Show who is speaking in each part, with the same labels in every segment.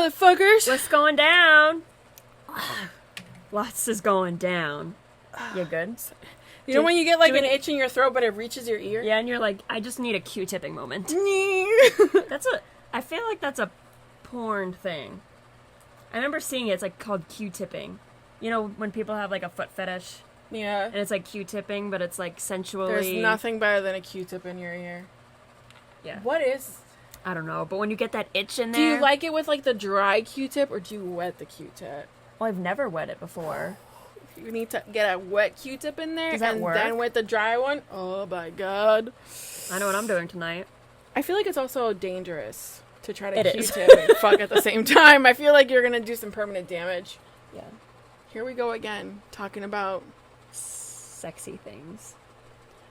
Speaker 1: motherfuckers!
Speaker 2: What's going down? Lots is going down. You good?
Speaker 1: You know when you get like an itch in your throat, but it reaches your ear?
Speaker 2: Yeah, and you're like, I just need a Q-tipping moment. I feel like that's a porn thing. I remember seeing it. It's like called Q-tipping. You know when people have like a foot fetish?
Speaker 1: Yeah.
Speaker 2: And it's like Q-tipping, but it's like sensually...
Speaker 1: There's nothing better than a Q-tip in your ear.
Speaker 2: Yeah.
Speaker 1: What is...
Speaker 2: I don't know, but when you get that itch in there...
Speaker 1: Do you like it with like the dry Q-tip, or do you wet the Q-tip?
Speaker 2: Well, I've never wet it before.
Speaker 1: You need to get a wet Q-tip in there,
Speaker 2: Does that
Speaker 1: and
Speaker 2: work?
Speaker 1: then with the dry one. Oh my god.
Speaker 2: I know what I'm doing tonight.
Speaker 1: I feel like it's also dangerous to try to
Speaker 2: It
Speaker 1: Q-tip and fuck at the same time. I feel like you're gonna do some permanent damage.
Speaker 2: Yeah.
Speaker 1: Here we go again, talking about...
Speaker 2: Sexy things.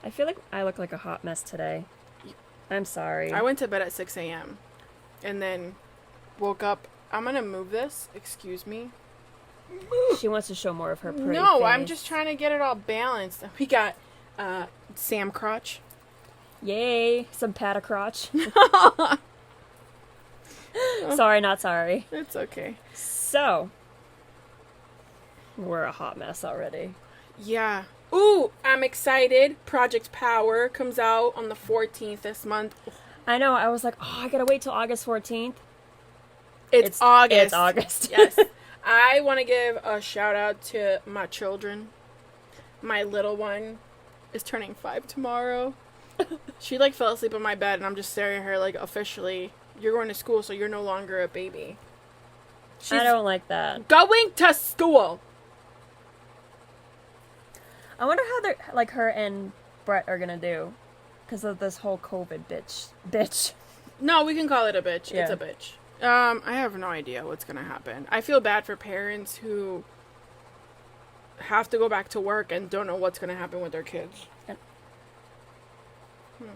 Speaker 2: I feel like I look like a hot mess today. I'm sorry.
Speaker 1: I went to bed at 6 a.m. and then woke up. I'm gonna move this. Excuse me.
Speaker 2: She wants to show more of her pretty
Speaker 1: No,
Speaker 2: face.
Speaker 1: I'm just trying to get it all balanced. We got Sam Crotch.
Speaker 2: Yay, some patacrotch. Sorry, not sorry.
Speaker 1: It's okay.
Speaker 2: So, we're a hot mess already.
Speaker 1: Yeah. Ooh, I'm excited. Project Power comes out on the 14th this month.
Speaker 2: I know, I was like, oh, I gotta wait till August 14th.
Speaker 1: It's August.
Speaker 2: It's August.
Speaker 1: Yes. I want to give a shout out to my children. My little one is turning 5 tomorrow. She like fell asleep on my bed and I'm just staring at her like, officially, you're going to school, so you're no longer a baby. She's
Speaker 2: I don't like that.
Speaker 1: going to school.
Speaker 2: I wonder how they're, like, her and Brett are gonna do. Because of this whole COVID bitch.
Speaker 1: No, we can call it a bitch.
Speaker 2: Yeah.
Speaker 1: It's a bitch. I have no idea what's gonna happen. I feel bad for parents who have to go back to work and don't know what's gonna happen with their kids.
Speaker 2: Yep.
Speaker 1: I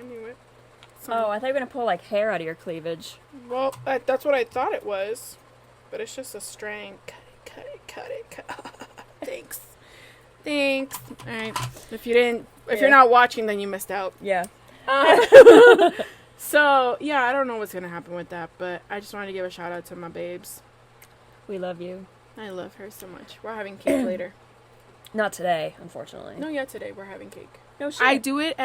Speaker 1: knew it.
Speaker 2: Oh, I thought you were gonna pull, like, hair out of your cleavage.
Speaker 1: Well, that's what I thought it was, but it's just a string. Cut it. Thanks. All right. If you're not watching, then you missed out.
Speaker 2: Yeah.
Speaker 1: So, yeah, I don't know what's going to happen with that, but I just wanted to give a shout out to my babes.
Speaker 2: We love you.
Speaker 1: I love her so much. We're having cake later.
Speaker 2: Not today, unfortunately.
Speaker 1: No, yeah, today we're having cake.
Speaker 2: No shit.
Speaker 1: I do it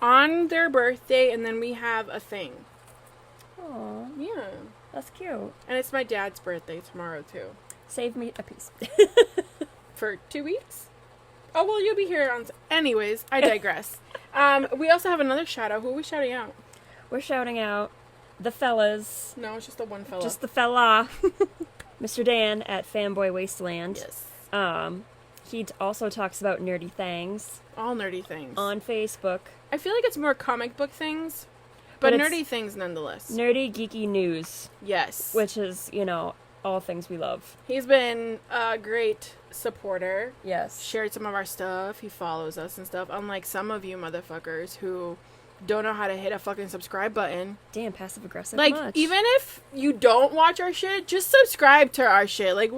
Speaker 1: on their birthday, and then we have a thing.
Speaker 2: Aw,
Speaker 1: Yeah.
Speaker 2: that's cute.
Speaker 1: And it's my dad's birthday tomorrow, too.
Speaker 2: Save me a piece.
Speaker 1: For 2 weeks? Oh, well, you'll be here on... Anyways, I digress. We also have another shout out. Who are we shouting out?
Speaker 2: We're shouting out the fellas.
Speaker 1: No, it's just the one fella.
Speaker 2: Just the fella. Mr. Dan at Fanboy Wasteland.
Speaker 1: Yes.
Speaker 2: He also talks about nerdy things.
Speaker 1: All nerdy things.
Speaker 2: On Facebook.
Speaker 1: I feel like it's more comic book things, but nerdy things nonetheless.
Speaker 2: Nerdy, geeky news.
Speaker 1: Yes.
Speaker 2: Which is, all things we love.
Speaker 1: He's been a great supporter.
Speaker 2: Yes.
Speaker 1: Shared some of our stuff. He follows us and stuff. Unlike some of you motherfuckers who don't know how to hit a fucking subscribe button.
Speaker 2: Damn, passive aggressive.
Speaker 1: Like,
Speaker 2: much.
Speaker 1: even if you don't watch our shit, just subscribe to our shit. Like,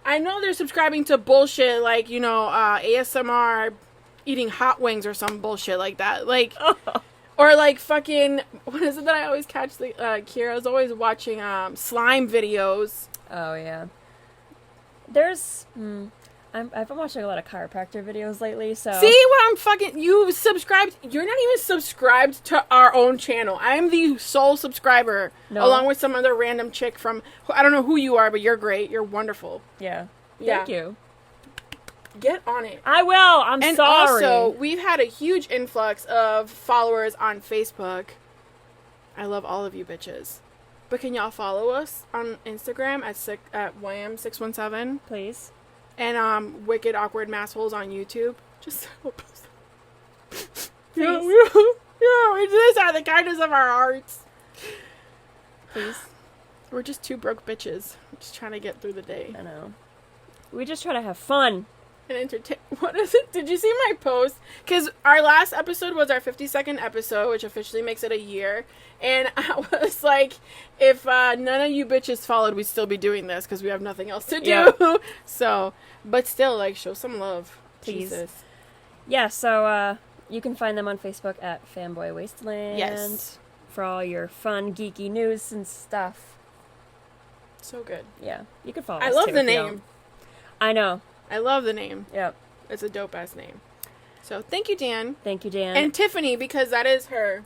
Speaker 1: I know they're subscribing to bullshit like, ASMR eating hot wings or some bullshit like that. Like, or like fucking, what is it that I always catch? Kira's always watching slime videos.
Speaker 2: Oh, yeah. There's, I've been watching a lot of chiropractor videos lately, so.
Speaker 1: See what I'm fucking, you subscribed, you're not even subscribed to our own channel. I am the sole subscriber, along with some other random chick from, I don't know who you are, but you're great. You're wonderful.
Speaker 2: Yeah. Thank you.
Speaker 1: Get on it.
Speaker 2: I will. I'm
Speaker 1: and
Speaker 2: sorry.
Speaker 1: And also, we've had a huge influx of followers on Facebook. I love all of you bitches. But can y'all follow us on Instagram at WAM617?
Speaker 2: Please.
Speaker 1: And Wicked Awkward Massholes on YouTube. Just help us.
Speaker 2: Please.
Speaker 1: We do this out of the kindness of our hearts.
Speaker 2: Please.
Speaker 1: We're just two broke bitches. Just trying to get through the day.
Speaker 2: I know. We just try to have fun.
Speaker 1: And entertain. What is it? Did you see my post? Because our last episode was our 52nd episode, which officially makes it a year. And I was like, if none of you bitches followed, we'd still be doing this because we have nothing else to do. Yep. So, but still, like, show some love.
Speaker 2: Please.
Speaker 1: Jesus.
Speaker 2: Yeah, so you can find them on Facebook at Fanboy Wasteland.
Speaker 1: Yes.
Speaker 2: for all your fun, geeky news and stuff.
Speaker 1: So good.
Speaker 2: Yeah, you can follow
Speaker 1: I
Speaker 2: us
Speaker 1: love
Speaker 2: too
Speaker 1: the
Speaker 2: if you
Speaker 1: name.
Speaker 2: don't. I know.
Speaker 1: I love the name.
Speaker 2: Yep.
Speaker 1: It's a dope-ass name. So, thank you, Dan.
Speaker 2: Thank you, Dan.
Speaker 1: And Tiffany, because that is her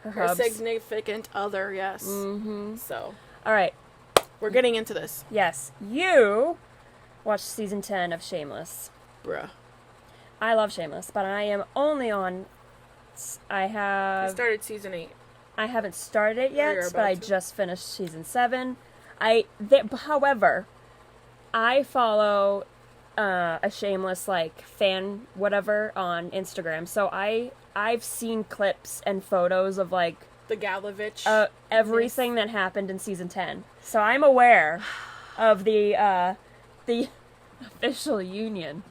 Speaker 2: hubs.
Speaker 1: significant other, yes.
Speaker 2: Mm-hmm.
Speaker 1: So,
Speaker 2: All right.
Speaker 1: we're getting into this.
Speaker 2: Yes. You watched season 10 of Shameless.
Speaker 1: Bruh.
Speaker 2: I love Shameless, but I am only on...
Speaker 1: I started season 8.
Speaker 2: I haven't started it yet,
Speaker 1: You're
Speaker 2: but
Speaker 1: about
Speaker 2: I
Speaker 1: to.
Speaker 2: just finished season 7. However, I follow a Shameless fan whatever on Instagram, so I've seen clips and photos of
Speaker 1: The Galovich.
Speaker 2: everything that happened in season 10. So I'm aware of the official union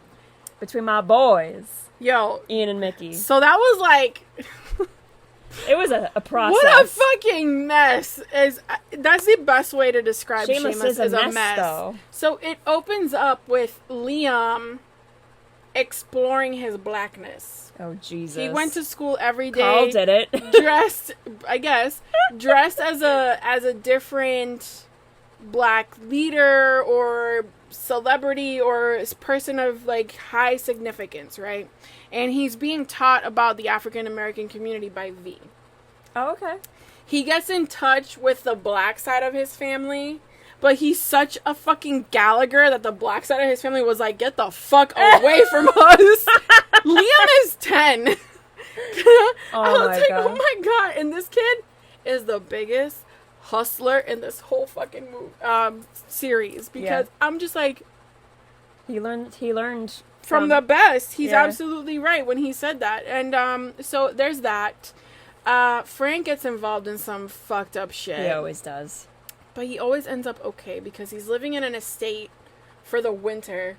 Speaker 2: between my boys,
Speaker 1: Yo.
Speaker 2: Ian and Mickey.
Speaker 1: So that was
Speaker 2: It was a process.
Speaker 1: what a fucking mess. That's the best way to describe Shameless
Speaker 2: is
Speaker 1: as
Speaker 2: a mess, though.
Speaker 1: So it opens up with Liam exploring his blackness.
Speaker 2: Oh, Jesus.
Speaker 1: He went to school every day.
Speaker 2: Carl did it.
Speaker 1: dressed as a different black leader or celebrity or person of high significance, right? And he's being taught about the African American community by V.
Speaker 2: Oh, okay.
Speaker 1: He gets in touch with the black side of his family, but he's such a fucking Gallagher that the black side of his family was like, get the fuck away from us. Liam is 10.
Speaker 2: Oh
Speaker 1: oh my god. And this kid is the biggest hustler in this whole fucking series. Because I'm just like...
Speaker 2: He learned
Speaker 1: from the best. He's
Speaker 2: Yeah.
Speaker 1: absolutely right when he said that. And so there's that. Frank gets involved in some fucked up shit.
Speaker 2: He always does.
Speaker 1: But he always ends up okay because he's living in an estate for the winter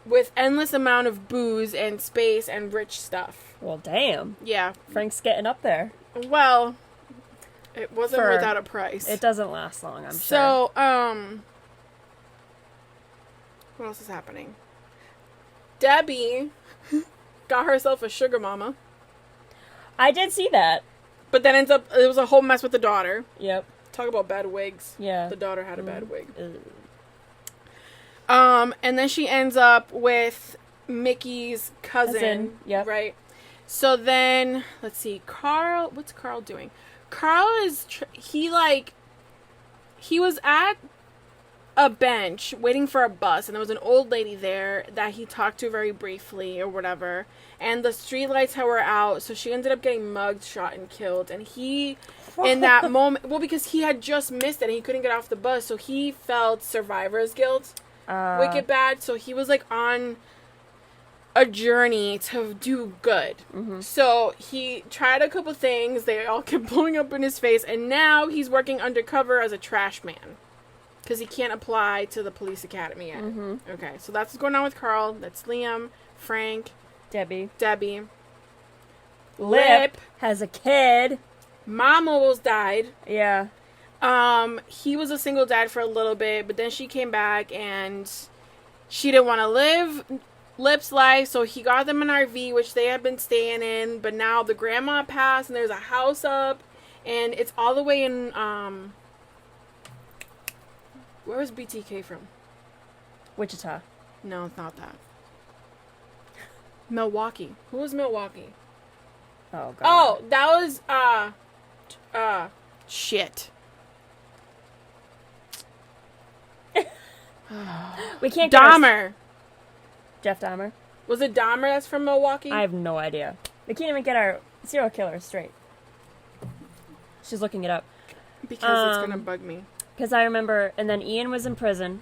Speaker 1: with endless amount of booze and space and rich stuff.
Speaker 2: Well, damn.
Speaker 1: Yeah.
Speaker 2: Frank's getting up there.
Speaker 1: Well, it wasn't without a price.
Speaker 2: It doesn't last long, I'm sure.
Speaker 1: So, what else is happening? Debbie got herself a sugar mama.
Speaker 2: I did see that.
Speaker 1: But then it was a whole mess with the daughter.
Speaker 2: Yep.
Speaker 1: Talk about bad wigs.
Speaker 2: Yeah.
Speaker 1: The daughter had a bad wig.
Speaker 2: Ugh.
Speaker 1: And then she ends up with Mickey's cousin.
Speaker 2: Yep.
Speaker 1: Right? So then, let's see. Carl, what's Carl doing? Carl is, he was at a bench waiting for a bus, and there was an old lady there that he talked to very briefly or whatever, and the streetlights were out, so she ended up getting mugged, shot, and killed. And he, in that moment, well, because he had just missed it and he couldn't get off the bus, so he felt survivor's guilt, wicked bad, so he was on a journey to do good.
Speaker 2: Mm-hmm.
Speaker 1: So he tried a couple things, they all kept blowing up in his face, and now he's working undercover as a trash man. Because he can't apply to the police academy yet.
Speaker 2: Mm-hmm.
Speaker 1: Okay, so that's what's going on with Carl. That's Liam, Frank,
Speaker 2: Debbie.
Speaker 1: Lip
Speaker 2: has a kid.
Speaker 1: Mom almost died.
Speaker 2: Yeah.
Speaker 1: He was a single dad for a little bit, but then she came back and she didn't want to live Lip's life, so he got them an RV, which they had been staying in, but now the grandma passed and there's a house up, and it's all the way in, where was BTK from?
Speaker 2: Wichita.
Speaker 1: No, it's not that. Milwaukee. Who was Milwaukee?
Speaker 2: Oh, God.
Speaker 1: Oh, that was, shit.
Speaker 2: We can't get our-
Speaker 1: Dahmer.
Speaker 2: Jeff Dahmer.
Speaker 1: Was it Dahmer that's from Milwaukee?
Speaker 2: I have no idea. We can't even get our serial killer straight. She's looking it up.
Speaker 1: Because it's gonna bug me.
Speaker 2: Because I remember, and then Ian was in prison.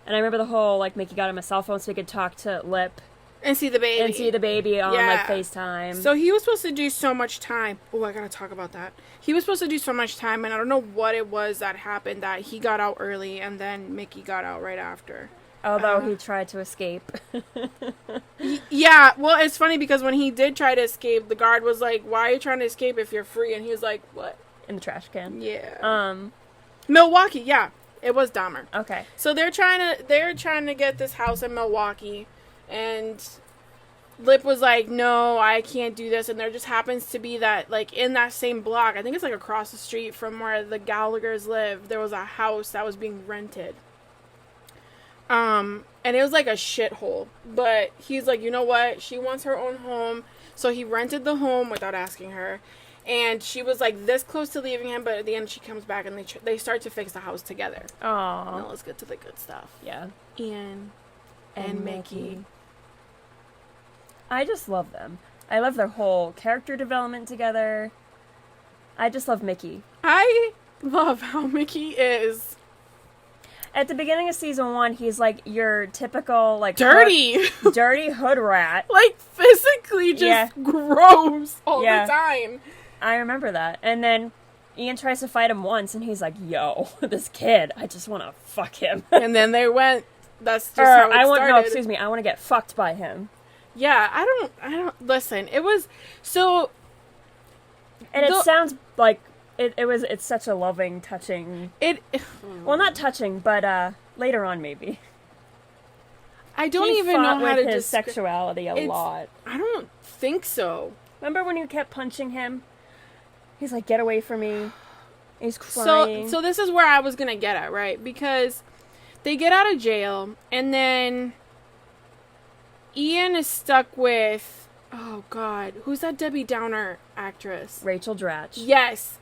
Speaker 2: And I remember the whole, Mickey got him a cell phone so he could talk to Lip.
Speaker 1: And see the baby.
Speaker 2: And see the baby on,
Speaker 1: Yeah.
Speaker 2: FaceTime.
Speaker 1: So he was supposed to do so much time. Oh, I gotta talk about that. He was supposed to do so much time, and I don't know what it was that happened, that he got out early, and then Mickey got out right after.
Speaker 2: Although he tried to escape.
Speaker 1: Yeah, well, it's funny because when he did try to escape, the guard was like, why are you trying to escape if you're free? And he was like, what?
Speaker 2: In the trash can.
Speaker 1: Yeah. Milwaukee, yeah. It was Dahmer.
Speaker 2: Okay.
Speaker 1: So they're trying to get this house in Milwaukee, and Lip was like, no, I can't do this. And there just happens to be that, like, in that same block, I think it's like across the street from where the Gallaghers live, there was a house that was being rented. And it was like a shithole. But he's like, you know what? She wants her own home. So he rented the home without asking her. And she was like this close to leaving him, but at the end she comes back and they start to fix the house together.
Speaker 2: Aww.
Speaker 1: Now let's get to the good stuff.
Speaker 2: Yeah.
Speaker 1: Ian and Mickey.
Speaker 2: I just love them. I love their whole character development together. I just love Mickey.
Speaker 1: I love how Mickey is.
Speaker 2: At the beginning of season 1, he's like your typical, like...
Speaker 1: dirty!
Speaker 2: Dirty hood rat.
Speaker 1: Like, physically just gross all the time.
Speaker 2: I remember that. And then Ian tries to fight him once, and he's like, yo, this kid, I just want to fuck him.
Speaker 1: And then they went... That's just how it started.
Speaker 2: No, excuse me. I want to get fucked by him.
Speaker 1: Yeah, I don't... Listen, it was... So...
Speaker 2: And it sounds like... It's such a loving, touching... Well, not touching, but later on, maybe.
Speaker 1: I don't even know how to
Speaker 2: his sexuality a lot.
Speaker 1: I don't think so.
Speaker 2: Remember when you kept punching him? He's like, get away from me. He's crying.
Speaker 1: So this is where I was gonna get at, right? Because they get out of jail, and then Ian is stuck with... Oh, God. Who's that Debbie Downer actress?
Speaker 2: Rachel Dratch.
Speaker 1: Yes.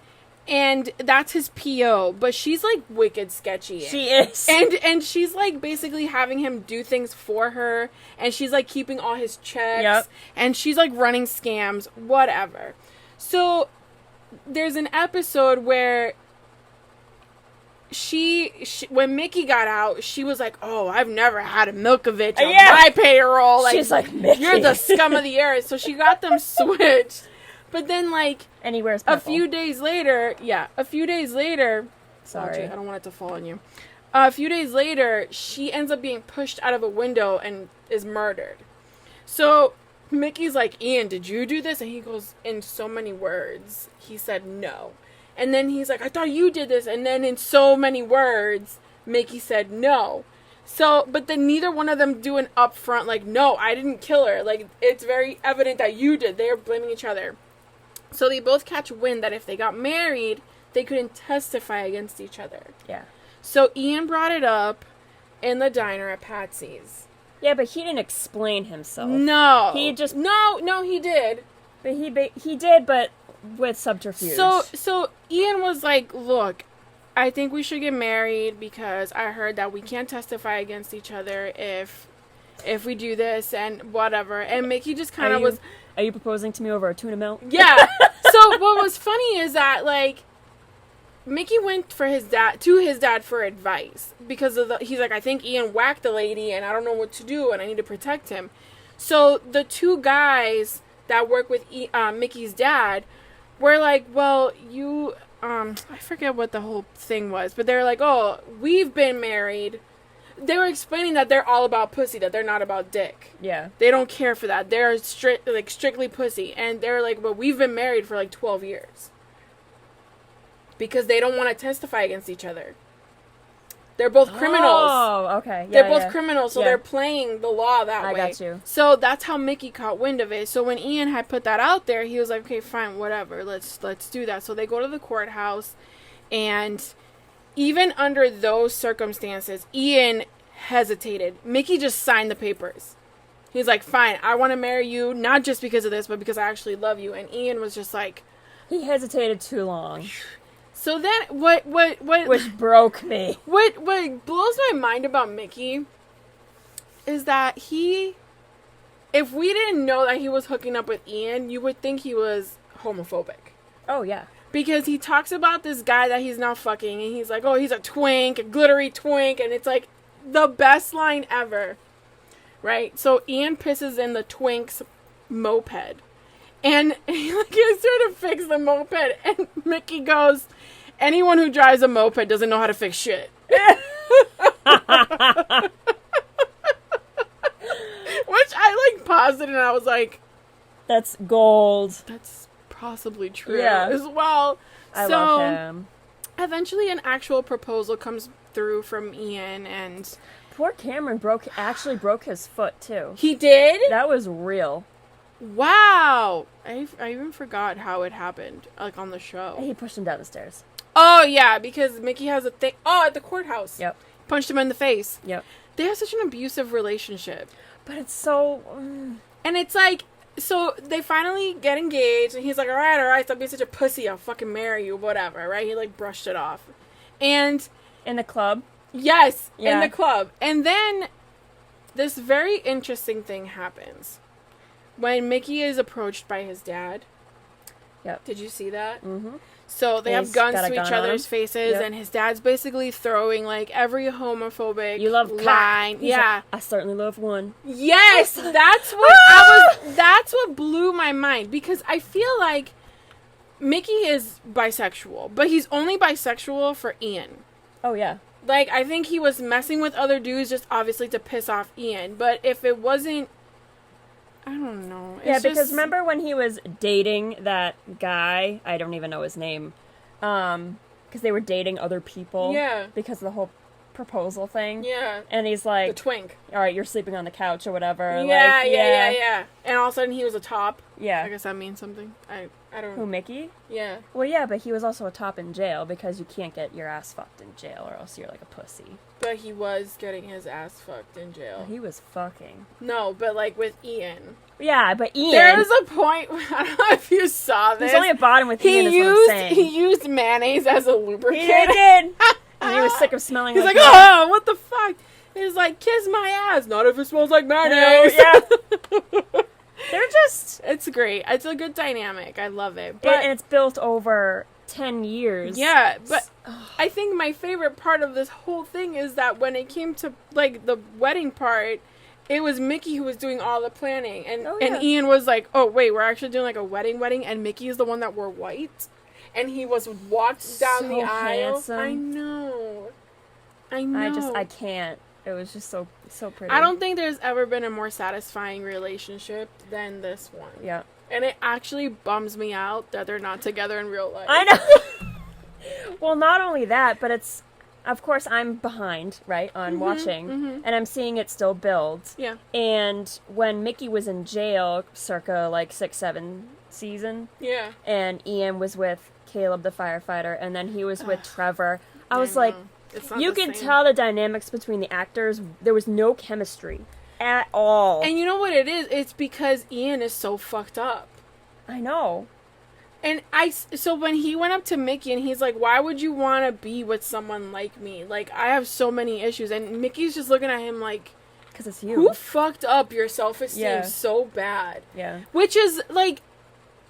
Speaker 1: And that's his PO, but she's like wicked sketchy.
Speaker 2: She is.
Speaker 1: And she's like basically having him do things for her, and she's like keeping all his checks.
Speaker 2: Yep.
Speaker 1: And she's like running scams, whatever. So there's an episode where she when Mickey got out, she was like, "Oh, I've never had a Milkovich on my payroll." Like,
Speaker 2: she's like, Mickey,
Speaker 1: you're the scum of the earth. So she got them switched. But then, like,
Speaker 2: and he wears purple.
Speaker 1: a few days later,
Speaker 2: sorry,
Speaker 1: I don't want it to fall on you. A few days later, she ends up being pushed out of a window and is murdered. So Mickey's like, Ian, did you do this? And he goes, in so many words, he said no. And then he's like, I thought you did this. And then in so many words, Mickey said no. So, but then neither one of them do an upfront, like, no, I didn't kill her. Like, it's very evident that you did. They are blaming each other. So they both catch wind that if they got married, they couldn't testify against each other.
Speaker 2: Yeah.
Speaker 1: So Ian brought it up in the diner at Patsy's.
Speaker 2: Yeah, but he didn't explain himself.
Speaker 1: No.
Speaker 2: He just...
Speaker 1: No, he did.
Speaker 2: But he did, but with subterfuge.
Speaker 1: So Ian was like, look, I think we should get married because I heard that we can't testify against each other if we do this and whatever. And Mickey just kind of was...
Speaker 2: Are you proposing to me over a tuna melt?
Speaker 1: Yeah. So what was funny is that, like, Mickey went to his dad for advice because he's like, I think Ian whacked the lady and I don't know what to do and I need to protect him. So the two guys that work with Mickey's dad were like, well, you, I forget what the whole thing was, but they're like, oh, we've been married. They were explaining that they're all about pussy, that they're not about dick.
Speaker 2: Yeah.
Speaker 1: They don't care for that. They're strictly pussy. And they're like, but we've been married for like 12 years. Because they don't want to testify against each other. They're both criminals.
Speaker 2: Oh, okay. Yeah,
Speaker 1: they're both criminals, so they're playing the law that way.
Speaker 2: I got you.
Speaker 1: So that's how Mickey caught wind of it. So when Ian had put that out there, he was like, okay, fine, whatever. Let's do that. So they go to the courthouse, and even under those circumstances, Ian hesitated. Mickey just signed the papers. He's like, fine, I want to marry you, not just because of this, but because I actually love you. And Ian was just like...
Speaker 2: He hesitated too long.
Speaker 1: So then, what...
Speaker 2: Which broke me.
Speaker 1: What blows my mind about Mickey is that if we didn't know that he was hooking up with Ian, you would think he was homophobic.
Speaker 2: Oh, yeah.
Speaker 1: Because he talks about this guy that he's now fucking, and he's like, oh, he's a twink, a glittery twink, and it's like the best line ever, right? So Ian pisses in the twink's moped, and he's trying to fix the moped, and Mickey goes, anyone who drives a moped doesn't know how to fix shit. Which I paused it, and I was like,
Speaker 2: that's gold.
Speaker 1: That's possibly true as well.
Speaker 2: I love him.
Speaker 1: Eventually an actual proposal comes through from Ian, and
Speaker 2: poor Cameron actually broke his foot too.
Speaker 1: He did?
Speaker 2: That was real.
Speaker 1: Wow. I even forgot how it happened, like on the show.
Speaker 2: He pushed him down the stairs.
Speaker 1: Oh, yeah, because Mickey has a thing. Oh, at the courthouse.
Speaker 2: Yep.
Speaker 1: Punched him in the face.
Speaker 2: Yep.
Speaker 1: They have such an abusive relationship.
Speaker 2: But it's so...
Speaker 1: And it's like, so they finally get engaged, and he's like, all right, stop being such a pussy, I'll fucking marry you, whatever, right? He, like, brushed it off. And...
Speaker 2: In the club?
Speaker 1: Yes,
Speaker 2: yeah.
Speaker 1: In the club. And then this very interesting thing happens. When Mickey is approached by his dad.
Speaker 2: Yep.
Speaker 1: Did you see that?
Speaker 2: Mm-hmm.
Speaker 1: So they have guns to each other's faces,
Speaker 2: yep.
Speaker 1: and his dad's basically throwing, like, every homophobic
Speaker 2: you love
Speaker 1: line. Yeah.
Speaker 2: Like, I certainly love one.
Speaker 1: Yes! That's what blew my mind. Because I feel like Mickey is bisexual, but he's only bisexual for Ian.
Speaker 2: Oh, yeah.
Speaker 1: Like, I think he was messing with other dudes just obviously to piss off Ian. But if it wasn't... I don't know.
Speaker 2: It's because remember when he was dating that guy? I don't even know his name. Because they were dating other people.
Speaker 1: Yeah.
Speaker 2: Because of the whole proposal thing.
Speaker 1: Yeah.
Speaker 2: And he's like...
Speaker 1: The twink.
Speaker 2: All right, you're sleeping on the couch or whatever.
Speaker 1: Yeah,
Speaker 2: like,
Speaker 1: yeah. And all of a sudden he was a top.
Speaker 2: Yeah.
Speaker 1: I guess that means something. I don't know.
Speaker 2: Who, Mickey?
Speaker 1: Yeah.
Speaker 2: Well, yeah, but he was also a top in jail because you can't get your ass fucked in jail or else you're like a pussy.
Speaker 1: But he was getting his ass fucked in jail.
Speaker 2: He was fucking.
Speaker 1: No, but like with Ian.
Speaker 2: Yeah, but Ian...
Speaker 1: There was a point, I don't know if you saw this.
Speaker 2: He's only a bottom with Ian is what I'm saying.
Speaker 1: He used mayonnaise as a lubricant.
Speaker 2: He did! And he was sick of smelling
Speaker 1: He's
Speaker 2: like
Speaker 1: oh, what the fuck? He's like, kiss my ass. Not if it smells like mayonnaise.
Speaker 2: Yeah. They're just...
Speaker 1: It's great. It's a good dynamic. I love it. But
Speaker 2: and it's built over 10 years.
Speaker 1: Yeah, but I think my favorite part of this whole thing is that when it came to, like, the wedding part, it was Mickey who was doing all the planning. And, and Ian was like, oh, wait, we're actually doing, like, a wedding, and Mickey is the one that wore white. And he was walked down the aisle.
Speaker 2: Handsome.
Speaker 1: I know.
Speaker 2: I can't. It was just so pretty.
Speaker 1: I don't think there's ever been a more satisfying relationship than this one.
Speaker 2: Yeah.
Speaker 1: And it actually bums me out that they're not together in real life.
Speaker 2: I know. Well, not only that, but it's... Of course, I'm behind, right, on watching, and I'm seeing it still build.
Speaker 1: Yeah.
Speaker 2: And when Mickey was in jail, circa, like, 6-7 season,
Speaker 1: yeah,
Speaker 2: and Ian was with Caleb the firefighter, and then he was with Trevor, I was like, you can tell the dynamics between the actors. There was no chemistry at all.
Speaker 1: And you know what it is? It's because Ian is so fucked up.
Speaker 2: I know.
Speaker 1: And so when he went up to Mickey and he's like, why would you want to be with someone like me? Like, I have so many issues. And Mickey's just looking at him like,
Speaker 2: because it's you.
Speaker 1: Who fucked up your self-esteem so bad?
Speaker 2: Yeah.
Speaker 1: Which is, like,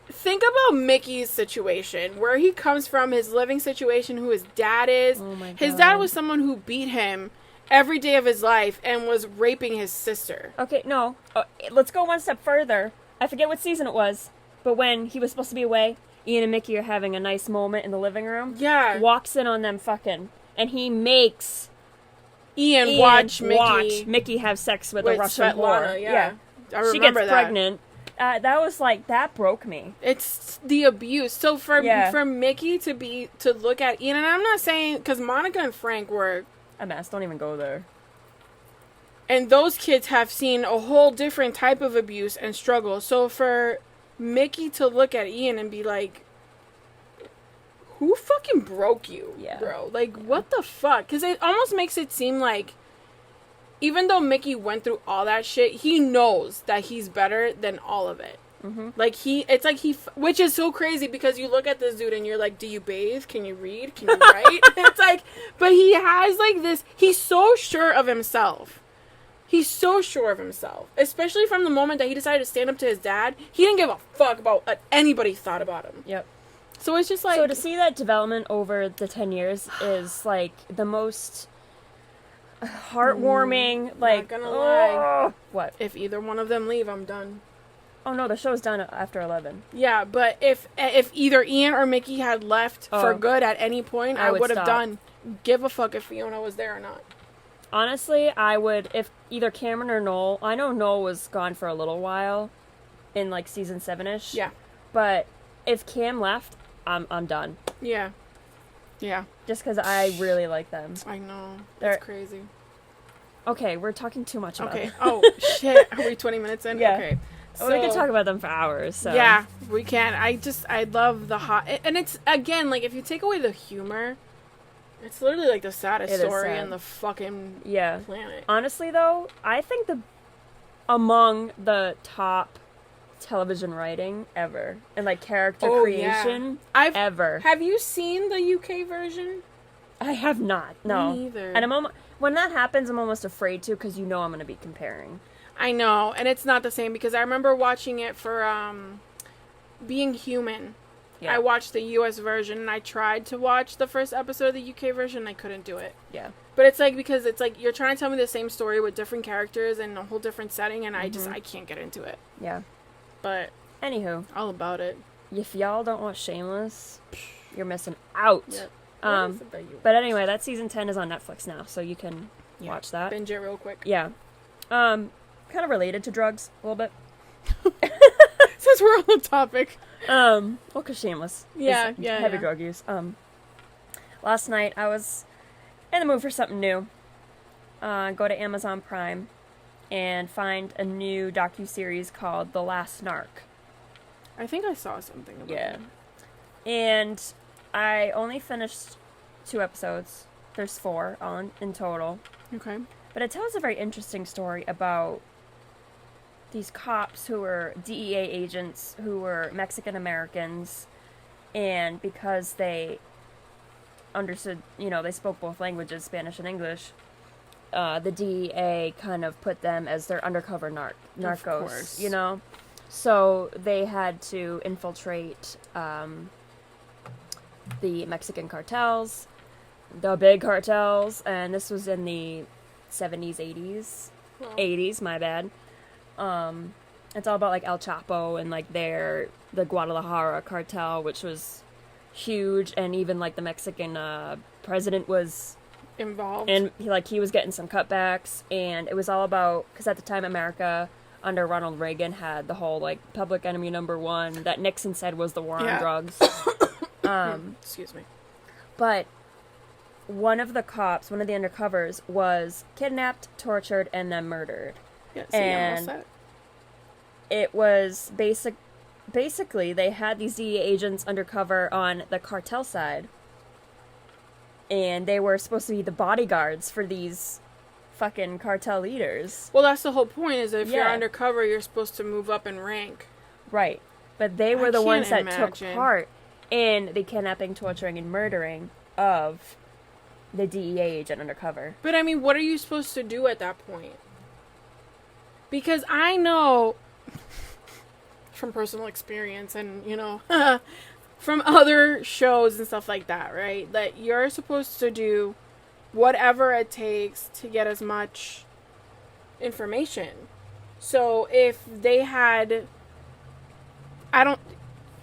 Speaker 1: think about Mickey's situation, where he comes from, his living situation, who his dad is.
Speaker 2: Oh my God.
Speaker 1: His dad was someone who beat him every day of his life and was raping his sister.
Speaker 2: Okay, no. Let's go one step further. I forget what season it was. But when he was supposed to be away, Ian and Mickey are having a nice moment in the living room.
Speaker 1: Yeah.
Speaker 2: Walks in on them fucking. And he makes
Speaker 1: Ian watch
Speaker 2: Mickey have sex with a Russian
Speaker 1: Svetlana,
Speaker 2: whore.
Speaker 1: Yeah. I remember
Speaker 2: she gets
Speaker 1: that.
Speaker 2: pregnant. That was like, that broke me.
Speaker 1: It's the abuse. So for Mickey to look at Ian, and I'm not saying, because Monica and Frank were
Speaker 2: a mess. Don't even go there.
Speaker 1: And those kids have seen a whole different type of abuse and struggle. So for Mickey to look at Ian and be like, who fucking broke you, bro? Like, what the fuck? Because it almost makes it seem like, even though Mickey went through all that shit, he knows that he's better than all of it. Mm-hmm. Like, which is so crazy because you look at this dude and you're like, do you bathe? Can you read? Can you write? It's like, but he has like this, he's so sure of himself. He's so sure of himself. Especially from the moment that he decided to stand up to his dad. He didn't give a fuck about what anybody thought about him.
Speaker 2: Yep.
Speaker 1: So it's just like...
Speaker 2: So to see that development over the 10 years is, like, the most heartwarming, like...
Speaker 1: Not gonna lie.
Speaker 2: What?
Speaker 1: If either one of them leave, I'm done.
Speaker 2: Oh, no, the show's done after 11.
Speaker 1: Yeah, but if either Ian or Mickey had left for good at any point, I would have done. Give a fuck if Fiona was there or not.
Speaker 2: Honestly, I would, if either Cameron or Noel, I know Noel was gone for a little while in like season 7-ish.
Speaker 1: Yeah.
Speaker 2: But if Cam left, I'm done.
Speaker 1: Yeah. Yeah.
Speaker 2: Just because I really like them.
Speaker 1: I know. That's crazy.
Speaker 2: Okay, we're talking too much about it.
Speaker 1: Oh, shit. Are we 20 minutes in?
Speaker 2: Yeah.
Speaker 1: Okay.
Speaker 2: So, we could talk about them for hours, so.
Speaker 1: Yeah, we can. I love the hot... And it's, again, like, if you take away the humor, it's literally, like, the saddest story in the fucking planet.
Speaker 2: Honestly, though, I think among the top television writing ever, and, like, character creation ever.
Speaker 1: Have you seen the UK version?
Speaker 2: I have not, no.
Speaker 1: Me neither.
Speaker 2: And when that happens, I'm almost afraid to, because I'm going to be comparing.
Speaker 1: I know, and it's not the same, because I remember watching it for Being Human. Yeah. I watched the US version, and I tried to watch the first episode of the UK version, and I couldn't do it.
Speaker 2: Yeah.
Speaker 1: But it's like, because it's like, you're trying to tell me the same story with different characters and a whole different setting, and I can't get into it.
Speaker 2: Yeah.
Speaker 1: But...
Speaker 2: Anywho.
Speaker 1: All about it.
Speaker 2: If y'all don't watch Shameless, you're missing out.
Speaker 1: Yep.
Speaker 2: But anyway, that season 10 is on Netflix now, so you can watch that.
Speaker 1: Binge it real quick.
Speaker 2: Yeah. Kind of related to drugs a little bit.
Speaker 1: Since we're on the topic.
Speaker 2: Well, because Shameless.
Speaker 1: Yeah.
Speaker 2: Heavy drug use. Last night I was in the mood for something new. Go to Amazon Prime and find a new docuseries called The Last Narc.
Speaker 1: I think I saw something about it.
Speaker 2: And I only finished 2 episodes. There's 4 in total.
Speaker 1: Okay.
Speaker 2: But it tells a very interesting story about these cops who were DEA agents who were Mexican Americans, and because they understood, they spoke both languages, Spanish and English, the DEA kind of put them as their undercover narcos, So they had to infiltrate the Mexican cartels, the big cartels, and this was in the 70s, 80s. Well. 80s, my bad. It's all about, like, El Chapo and, like, the Guadalajara cartel, which was huge, and even, like, the Mexican president was
Speaker 1: involved.
Speaker 2: And, he was getting some cutbacks, and it was all about, because at the time America, under Ronald Reagan, had the whole, like, public enemy number 1 that Nixon said was the war on drugs.
Speaker 1: Excuse me.
Speaker 2: But one of the undercovers, was kidnapped, tortured, and then murdered.
Speaker 1: Yeah,
Speaker 2: and it was basically they had these DEA agents undercover on the cartel side, and they were supposed to be the bodyguards for these fucking cartel leaders.
Speaker 1: Well, that's the whole point, is that if you're undercover, you're supposed to move up in rank.
Speaker 2: Right. But they were the ones that took part in the kidnapping, torturing, and murdering of the DEA agent undercover.
Speaker 1: But, I mean, what are you supposed to do at that point? Because I know, from personal experience and, from other shows and stuff like that, right? That you're supposed to do whatever it takes to get as much information. So if they had...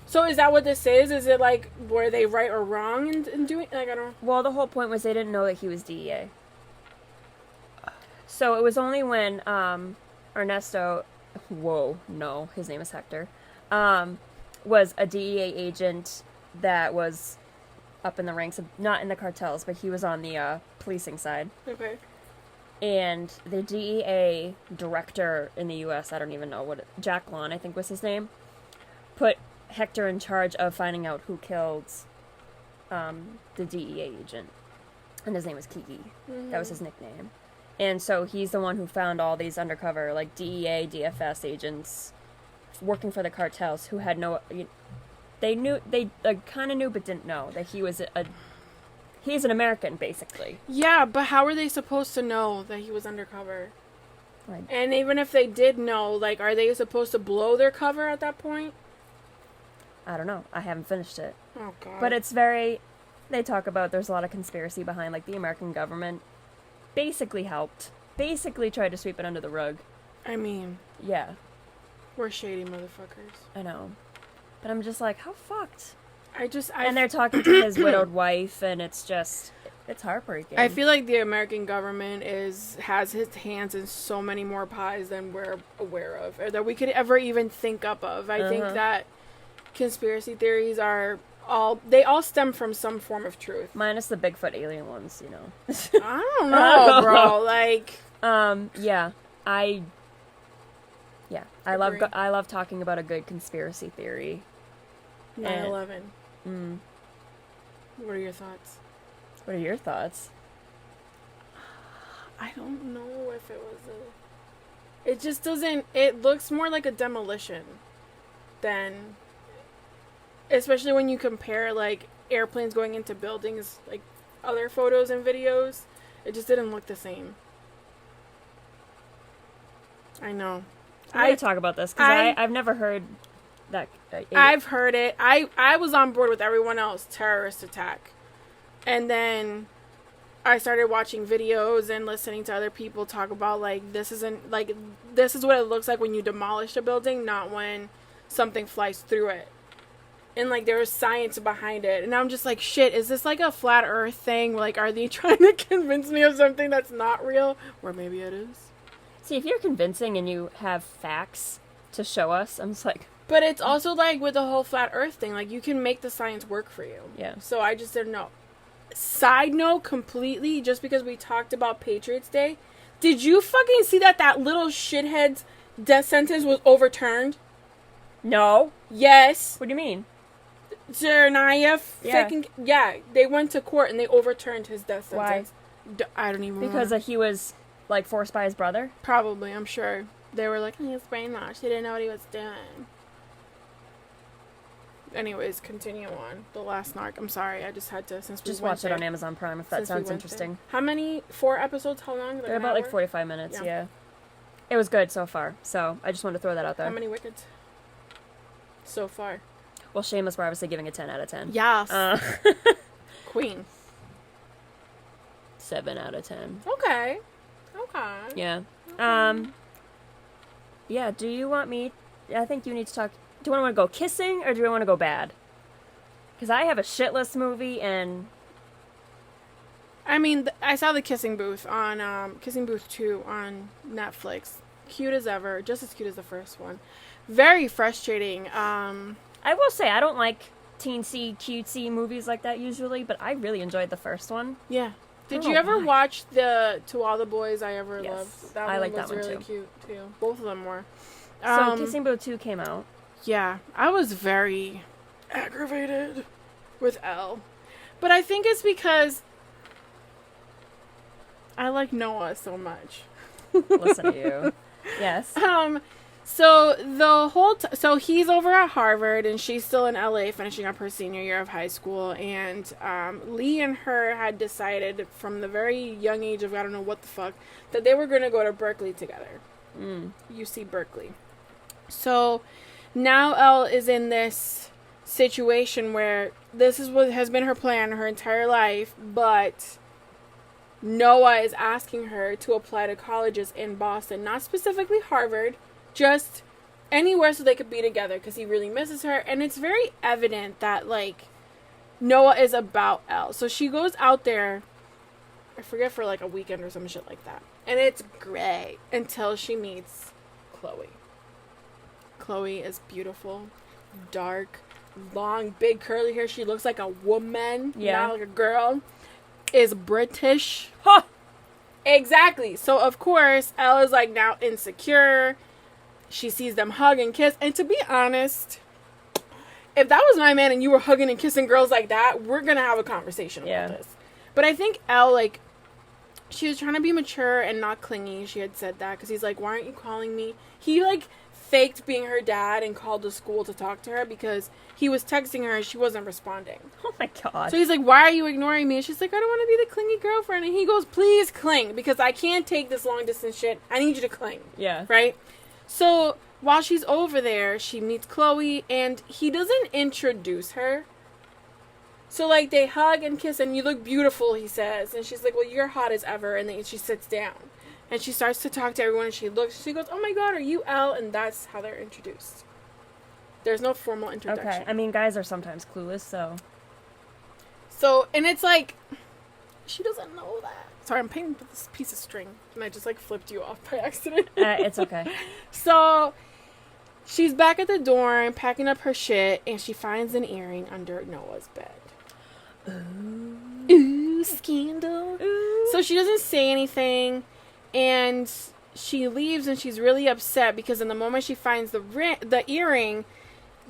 Speaker 1: So is that what this is? Is it like, were they right or wrong in doing... Like, I don't...
Speaker 2: Well, the whole point was they didn't know that he was DEA. So it was only when Ernesto... Whoa, no, his name is Hector. Was a DEA agent that was up in the ranks of... Not in the cartels, but he was on the policing side.
Speaker 1: Okay.
Speaker 2: And the DEA director in the U.S., I don't even know Jack Lawn, I think was his name, put Hector in charge of finding out who killed the DEA agent. And his name was Kiki. Mm-hmm. That was his nickname. And so he's the one who found all these undercover, like, DEA, DFS agents working for the cartels who had no... They kind of knew but didn't know that he was he's an American, basically.
Speaker 1: Yeah, but how are they supposed to know that he was undercover?
Speaker 2: Right.
Speaker 1: And even if they did know, like, are they supposed to blow their cover at that point?
Speaker 2: I don't know. I haven't finished it.
Speaker 1: Oh, God.
Speaker 2: But it's very... They talk about there's a lot of conspiracy behind, like, the American government basically helped. Basically tried to sweep it under the rug.
Speaker 1: I mean...
Speaker 2: Yeah.
Speaker 1: We're shady motherfuckers.
Speaker 2: I know. But I'm just like, how fucked?
Speaker 1: And
Speaker 2: they're talking to his widowed wife, and it's just... It's heartbreaking.
Speaker 1: I feel like the American government has his hands in so many more pies than we're aware of, or that we could ever even think up of. I think that conspiracy theories are they all stem from some form of truth.
Speaker 2: Minus the Bigfoot alien ones,
Speaker 1: I don't know, bro. Like,
Speaker 2: Yeah, I
Speaker 1: Agree.
Speaker 2: love talking about a good conspiracy theory.
Speaker 1: 9/11. What are your thoughts?
Speaker 2: What are your thoughts?
Speaker 1: I don't know if it was a... It just doesn't... It looks more like a demolition than... Especially when you compare, like, airplanes going into buildings, like, other photos and videos. It just didn't look the same. I know.
Speaker 2: I talk about this because I've never heard that.
Speaker 1: I've heard it. I was on board with everyone else. Terrorist attack. And then I started watching videos and listening to other people talk about, like, this is what it looks like when you demolish a building, not when something flies through it. And, like, there was science behind it. And I'm just like, shit, is this like a flat earth thing? Like, are they trying to convince me of something that's not real? Or maybe it is.
Speaker 2: See, if you're convincing and you have facts to show us, I'm just like...
Speaker 1: But it's also, like, with the whole flat earth thing, like, you can make the science work for you.
Speaker 2: Yeah.
Speaker 1: So I just didn't know. Side note, completely, just because we talked about Patriots Day, did you fucking see that little shithead's death sentence was overturned?
Speaker 2: No.
Speaker 1: Yes.
Speaker 2: What do you mean?
Speaker 1: Tsarnaev. Yeah, they went to court and they overturned his death sentence.
Speaker 2: Why?
Speaker 1: I don't even know.
Speaker 2: Because he was, like, forced by his brother?
Speaker 1: Probably, I'm sure. They were like, he was brainwashed. He didn't know what he was doing. Anyways, continue on. The Last Narc. I'm sorry, I just had to, since we
Speaker 2: just
Speaker 1: went
Speaker 2: watch it
Speaker 1: there.
Speaker 2: on Amazon Prime if that sounds interesting.
Speaker 1: There. How many? 4 episodes? How long?
Speaker 2: They're about like 45 minutes, yeah. It was good so far, so I just wanted to throw that out there.
Speaker 1: How many wickets? So far.
Speaker 2: Well, Shameless, we're obviously giving it 10 out of 10.
Speaker 1: Yes. Queen.
Speaker 2: 7 out of 10.
Speaker 1: Okay.
Speaker 2: Yeah. Yeah, do you want me... I think you need to talk... Do you want to go kissing, or do we want to go bad? Because I have a shitless movie, and...
Speaker 1: I mean, I saw the Kissing Booth on, Kissing Booth 2 on Netflix. Cute as ever. Just as cute as the first one. Very frustrating.
Speaker 2: I will say, I don't like teensy, cutesy movies like that usually, but I really enjoyed the first one.
Speaker 1: Yeah. Did you ever watch the To All the Boys I Ever
Speaker 2: Yes.
Speaker 1: Loved? That
Speaker 2: I
Speaker 1: one
Speaker 2: like
Speaker 1: was
Speaker 2: that one
Speaker 1: really
Speaker 2: too.
Speaker 1: cute too. Both of them were.
Speaker 2: So Kissing Booth 2 came out.
Speaker 1: Yeah, I was very aggravated with Elle. But I think it's because I like Noah so much.
Speaker 2: Listen to you. Yes.
Speaker 1: So the whole so he's over at Harvard and she's still in LA finishing up her senior year of high school, and Lee and her had decided from the very young age of I don't know what the fuck that they were going to go to Berkeley together. UC Berkeley. So now Elle is in this situation where this is what has been her plan her entire life, but Noah is asking her to apply to colleges in Boston, not specifically Harvard, just anywhere so they could be together because he really misses her. And it's very evident that, like, Noah is about Elle. So she goes out there, I forget, for like a weekend or some shit like that. And it's great until she meets Chloe. Chloe is beautiful, dark, long, big curly hair. She looks like a woman, not like a girl. Is British.
Speaker 2: Huh.
Speaker 1: Exactly. So, of course, Elle is, like, now insecure. She sees them hug and kiss. And to be honest, if that was my man and you were hugging and kissing girls like that, we're going to have a conversation about this. But I think Elle, like, she was trying to be mature and not clingy. She had said that because he's like, why aren't you calling me? He, like, faked being her dad and called the school to talk to her because he was texting her and she wasn't responding.
Speaker 2: Oh my god.
Speaker 1: So he's like, why are you ignoring me? And she's like, I don't want to be the clingy girlfriend. And he goes, please cling because I can't take this long distance shit. I need you to cling.
Speaker 2: Yeah.
Speaker 1: Right? So while she's over there, she meets Chloe and he doesn't introduce her. So, like, they hug and kiss and you look beautiful, he says. And she's like, well, you're hot as ever. And then she sits down. And she starts to talk to everyone and she looks. She goes, oh my god, are you Elle? And that's how they're introduced. There's no formal introduction.
Speaker 2: Okay. I mean, guys are sometimes clueless, so...
Speaker 1: So, and it's like, she doesn't know that. Sorry, I'm painting with this piece of string. And I just, like, flipped you off by accident.
Speaker 2: It's okay.
Speaker 1: So, she's back at the dorm, packing up her shit, and she finds an earring under Noah's bed. Ooh, scandal. Ooh. So she doesn't say anything. And she leaves and she's really upset because in the moment she finds the earring,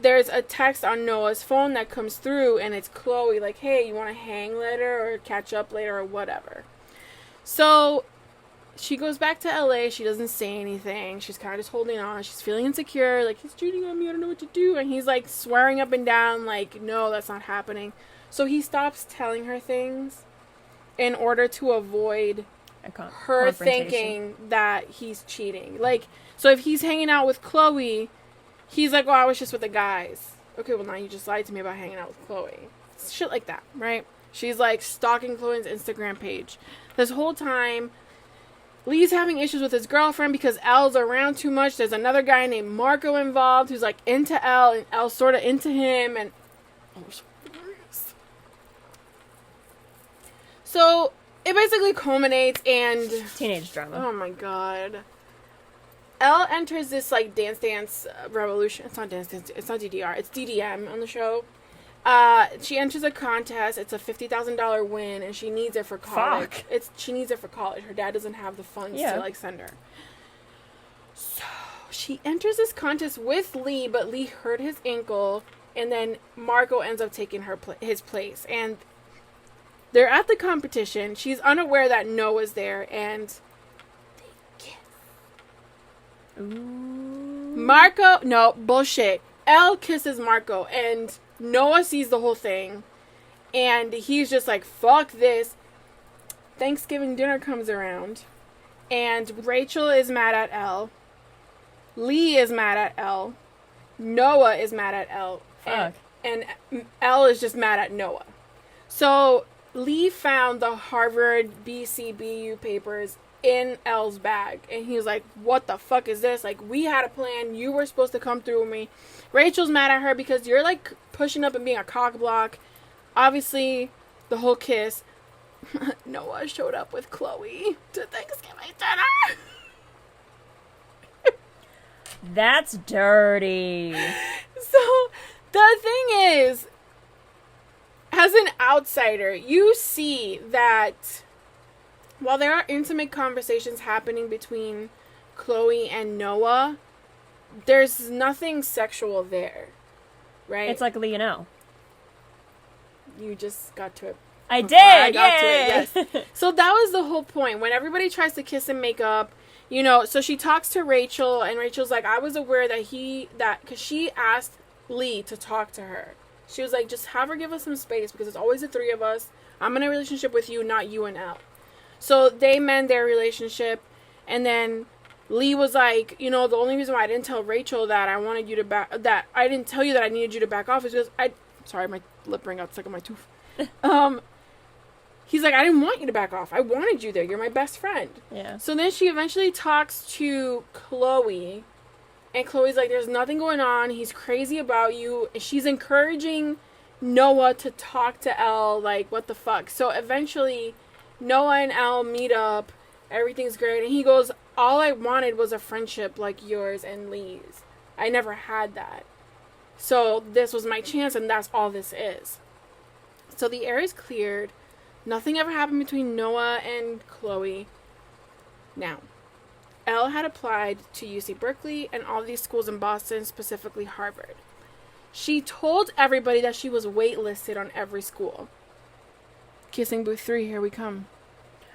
Speaker 1: there's a text on Noah's phone that comes through and it's Chloe like, hey, you want to hang later or catch up later or whatever. So she goes back to LA. She doesn't say anything. She's kind of just holding on. She's feeling insecure. Like, he's cheating on me. I don't know what to do. And he's like swearing up and down like, no, that's not happening. So he stops telling her things in order to avoid her thinking that he's cheating. Like, so if he's hanging out with Chloe, he's like, oh, I was just with the guys. Okay, well, now you just lied to me about hanging out with Chloe. Shit like that, right? She's like stalking Chloe's Instagram page. This whole time, Lee's having issues with his girlfriend because Elle's around too much. There's another guy named Marco involved who's like into Elle, and Elle's sort of into him. And so it basically culminates and
Speaker 2: teenage drama.
Speaker 1: Oh my god. Elle enters this like Dance revolution. It's not Dance. It's not DDR. It's DDM on the show. She enters a contest. It's a $50,000 win, and she needs it for college.
Speaker 2: Fuck.
Speaker 1: She needs it for college. Her dad doesn't have the funds to like send her. So she enters this contest with Lee, but Lee hurt his ankle, and then Marco ends up taking his place. And they're at the competition. She's unaware that Noah's there, and they kiss.
Speaker 2: Ooh.
Speaker 1: Marco, no bullshit. Elle kisses Marco, and Noah sees the whole thing, and he's just like, fuck this. Thanksgiving dinner comes around, and Rachel is mad at Elle. Lee is mad at Elle. Noah is mad at Elle.
Speaker 2: Fuck.
Speaker 1: And Elle is just mad at Noah. So Lee found the Harvard BCBU papers in Elle's bag, and he was like, what the fuck is this? Like, we had a plan. You were supposed to come through with me. Rachel's mad at her because you're like pushing up and being a cock block. Obviously, the whole kiss. Noah showed up with Chloe to Thanksgiving dinner.
Speaker 2: That's dirty.
Speaker 1: So the thing is, as an outsider, you see that while there are intimate conversations happening between Chloe and Noah, there's nothing sexual there, right?
Speaker 2: It's like Lee and Elle.
Speaker 1: You just got to it.
Speaker 2: I did!
Speaker 1: I got to
Speaker 2: Yay!
Speaker 1: it, yes. So that was the whole point. When everybody tries to kiss and make up, you know, so she talks to Rachel, and Rachel's like, I was aware because she asked Lee to talk to her. She was like, just have her give us some space, because it's always the three of us. I'm in a relationship with you, not you and Elle. So they mend their relationship, and then Lee was like, you know, the only reason why I didn't tell Rachel that I didn't tell you that I needed you to back off is because sorry, my lip ring got stuck on my tooth. He's like, I didn't want you to back off. I wanted you there. You're my best friend.
Speaker 2: Yeah.
Speaker 1: So then she eventually talks to Chloe, and Chloe's like, there's nothing going on. He's crazy about you. And she's encouraging Noah to talk to Elle, like, what the fuck. So eventually Noah and Elle meet up. Everything's great. And he goes, all I wanted was a friendship like yours and Lee's. I never had that. So this was my chance, and that's all this is. So the air is cleared. Nothing ever happened between Noah and Chloe. Now, Elle had applied to UC Berkeley and all these schools in Boston, specifically Harvard. She told everybody that she was waitlisted on every school. Kissing Booth 3, here we come.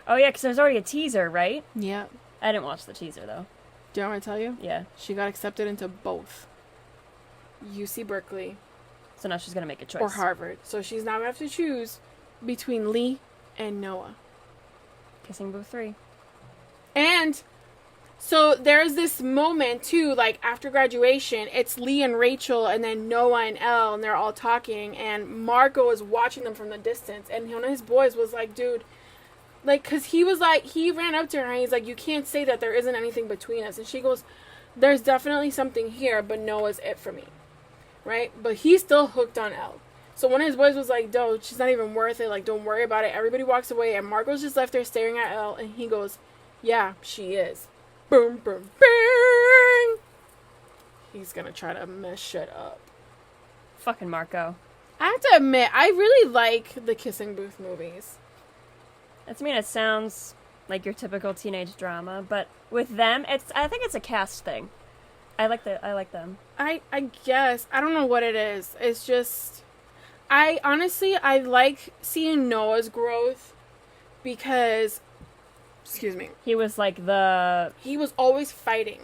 Speaker 2: Oh, yeah, because there's already a teaser, right?
Speaker 1: Yeah.
Speaker 2: I didn't watch the teaser, though.
Speaker 1: Do you want me to tell you?
Speaker 2: Yeah.
Speaker 1: She got accepted into both UC Berkeley.
Speaker 2: So now she's going to make a choice.
Speaker 1: Or Harvard. So she's now going to have to choose between Lee and Noah.
Speaker 2: Kissing Booth 3.
Speaker 1: And so there's this moment, too, like, after graduation, it's Lee and Rachel, and then Noah and Elle, and they're all talking, and Marco is watching them from the distance, and one of his boys was like, dude, like, because he was like, he ran up to her, and he's like, you can't say that there isn't anything between us, and she goes, there's definitely something here, but Noah's it for me, right? But he's still hooked on Elle. So one of his boys was like, dude, she's not even worth it, like, don't worry about it. Everybody walks away, and Marco's just left there staring at Elle, and he goes, yeah, she is. Boom, boom, bang! He's gonna try to mess shit up.
Speaker 2: Fucking Marco.
Speaker 1: I have to admit, I really like the Kissing Booth movies.
Speaker 2: That's, I mean, it sounds like your typical teenage drama. But with them, I think it's a cast thing. I like them.
Speaker 1: I guess. I don't know what it is. It's just... I like seeing Noah's growth because... Excuse me.
Speaker 2: He was like
Speaker 1: He was always fighting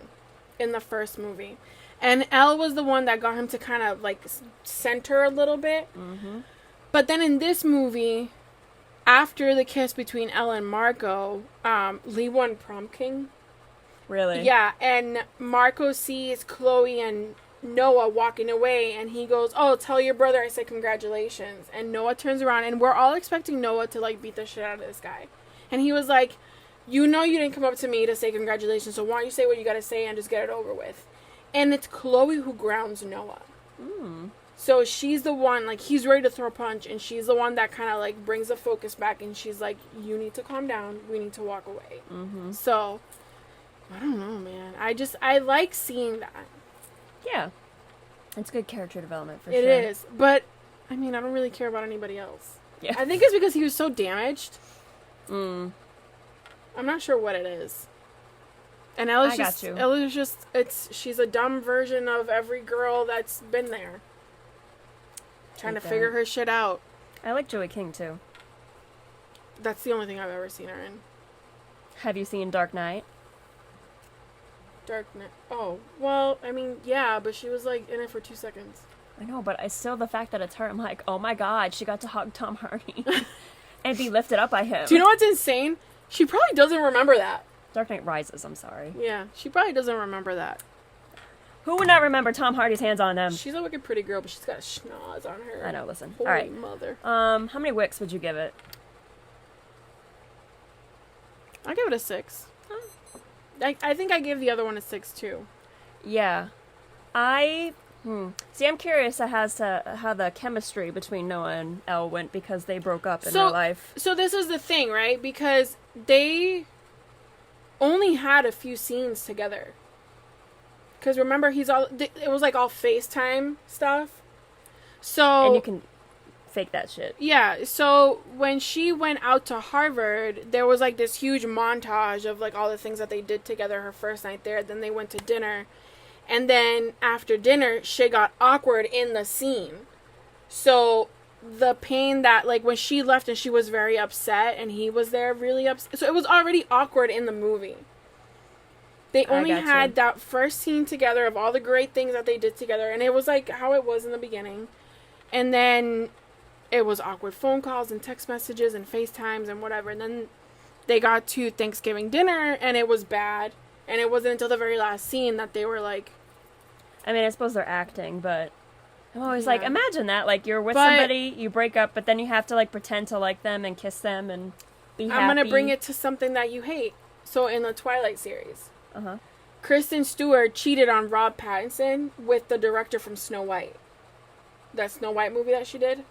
Speaker 1: in the first movie. And Elle was the one that got him to kind of, like, center a little bit.
Speaker 2: Mm-hmm.
Speaker 1: But then in this movie, after the kiss between Elle and Marco, Lee won prom king.
Speaker 2: Really?
Speaker 1: Yeah, and Marco sees Chloe and Noah walking away, and he goes, "Oh, tell your brother I said congratulations." And Noah turns around, and we're all expecting Noah to, like, beat the shit out of this guy. And he was like, "You know you didn't come up to me to say congratulations, so why don't you say what you gotta say and just get it over with?" And it's Chloe who grounds Noah.
Speaker 2: Mm.
Speaker 1: So she's the one, like, he's ready to throw a punch, and she's the one that kind of, like, brings the focus back, and she's like, "You need to calm down. We need to walk away."
Speaker 2: Mm-hmm.
Speaker 1: So... I don't know, man. I like seeing that.
Speaker 2: Yeah. It's good character development, for
Speaker 1: It
Speaker 2: sure.
Speaker 1: It is. But, I mean, I don't really care about anybody else.
Speaker 2: Yeah.
Speaker 1: I think it's because he was so damaged.
Speaker 2: Mm.
Speaker 1: I'm not sure what it is. And Ella's she's a dumb version of every girl that's been there. Trying to figure her shit out.
Speaker 2: I like Joey King, too.
Speaker 1: That's the only thing I've ever seen her in.
Speaker 2: Have you seen Dark Knight?
Speaker 1: Dark Knight. Oh, well, I mean, yeah, but she was, like, in it for 2 seconds.
Speaker 2: I know, but I still, the fact that it's her, I'm like, oh my god, she got to hug Tom Hardy and be lifted up by him.
Speaker 1: Do you know what's insane? She probably doesn't remember that.
Speaker 2: Dark Knight Rises, I'm sorry.
Speaker 1: Yeah, she probably doesn't remember that.
Speaker 2: Who would not remember Tom Hardy's hands on them?
Speaker 1: She's a wicked pretty girl, but she's got a schnoz on her.
Speaker 2: I know, listen.
Speaker 1: Holy
Speaker 2: All right.
Speaker 1: mother.
Speaker 2: How many wicks would you give it?
Speaker 1: I give it a 6. I think I gave the other one a 6 too.
Speaker 2: Yeah. See, I'm curious as to how the chemistry between Noah and Elle went because they broke up in real life.
Speaker 1: So this is the thing, right? Because they only had a few scenes together. Because remember, it was like all FaceTime stuff. So...
Speaker 2: And you can fake that shit.
Speaker 1: Yeah, so when she went out to Harvard, there was like this huge montage of like all the things that they did together her first night there. Then they went to dinner. And then after dinner, shit got awkward in the scene. So the pain that, like, when she left and she was very upset and he was there really upset. So it was already awkward in the movie. They only had that first scene together of all the great things that they did together. And it was like how it was in the beginning. And then it was awkward phone calls and text messages and FaceTimes and whatever. And then they got to Thanksgiving dinner and it was bad. And it wasn't until the very last scene that they were like...
Speaker 2: I mean, I suppose they're acting, but I'm always like, imagine that. Like, you're with somebody, you break up, but then you have to, like, pretend to like them and kiss them and be happy.
Speaker 1: I'm going to bring it to something that you hate. So, in the Twilight series,
Speaker 2: Uh-huh.
Speaker 1: Kristen Stewart cheated on Rob Pattinson with the director from Snow White. That Snow White movie that she did.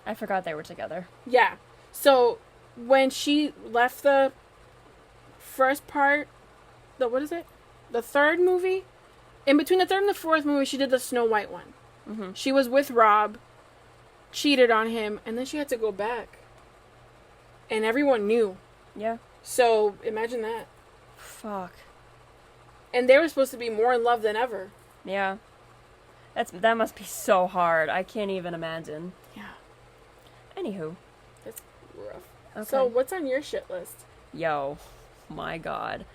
Speaker 2: I forgot they were together.
Speaker 1: Yeah. So, when she left the first part... what is it? The third movie? In between the third and the fourth movie, she did the Snow White one.
Speaker 2: Mm-hmm.
Speaker 1: She was with Rob, cheated on him, and then she had to go back. And everyone knew.
Speaker 2: Yeah.
Speaker 1: So, imagine that.
Speaker 2: Fuck.
Speaker 1: And they were supposed to be more in love than ever.
Speaker 2: Yeah. That must be so hard. I can't even imagine.
Speaker 1: Yeah.
Speaker 2: Anywho.
Speaker 1: That's rough.
Speaker 2: Okay.
Speaker 1: So, what's on your shit list?
Speaker 2: Yo. My god.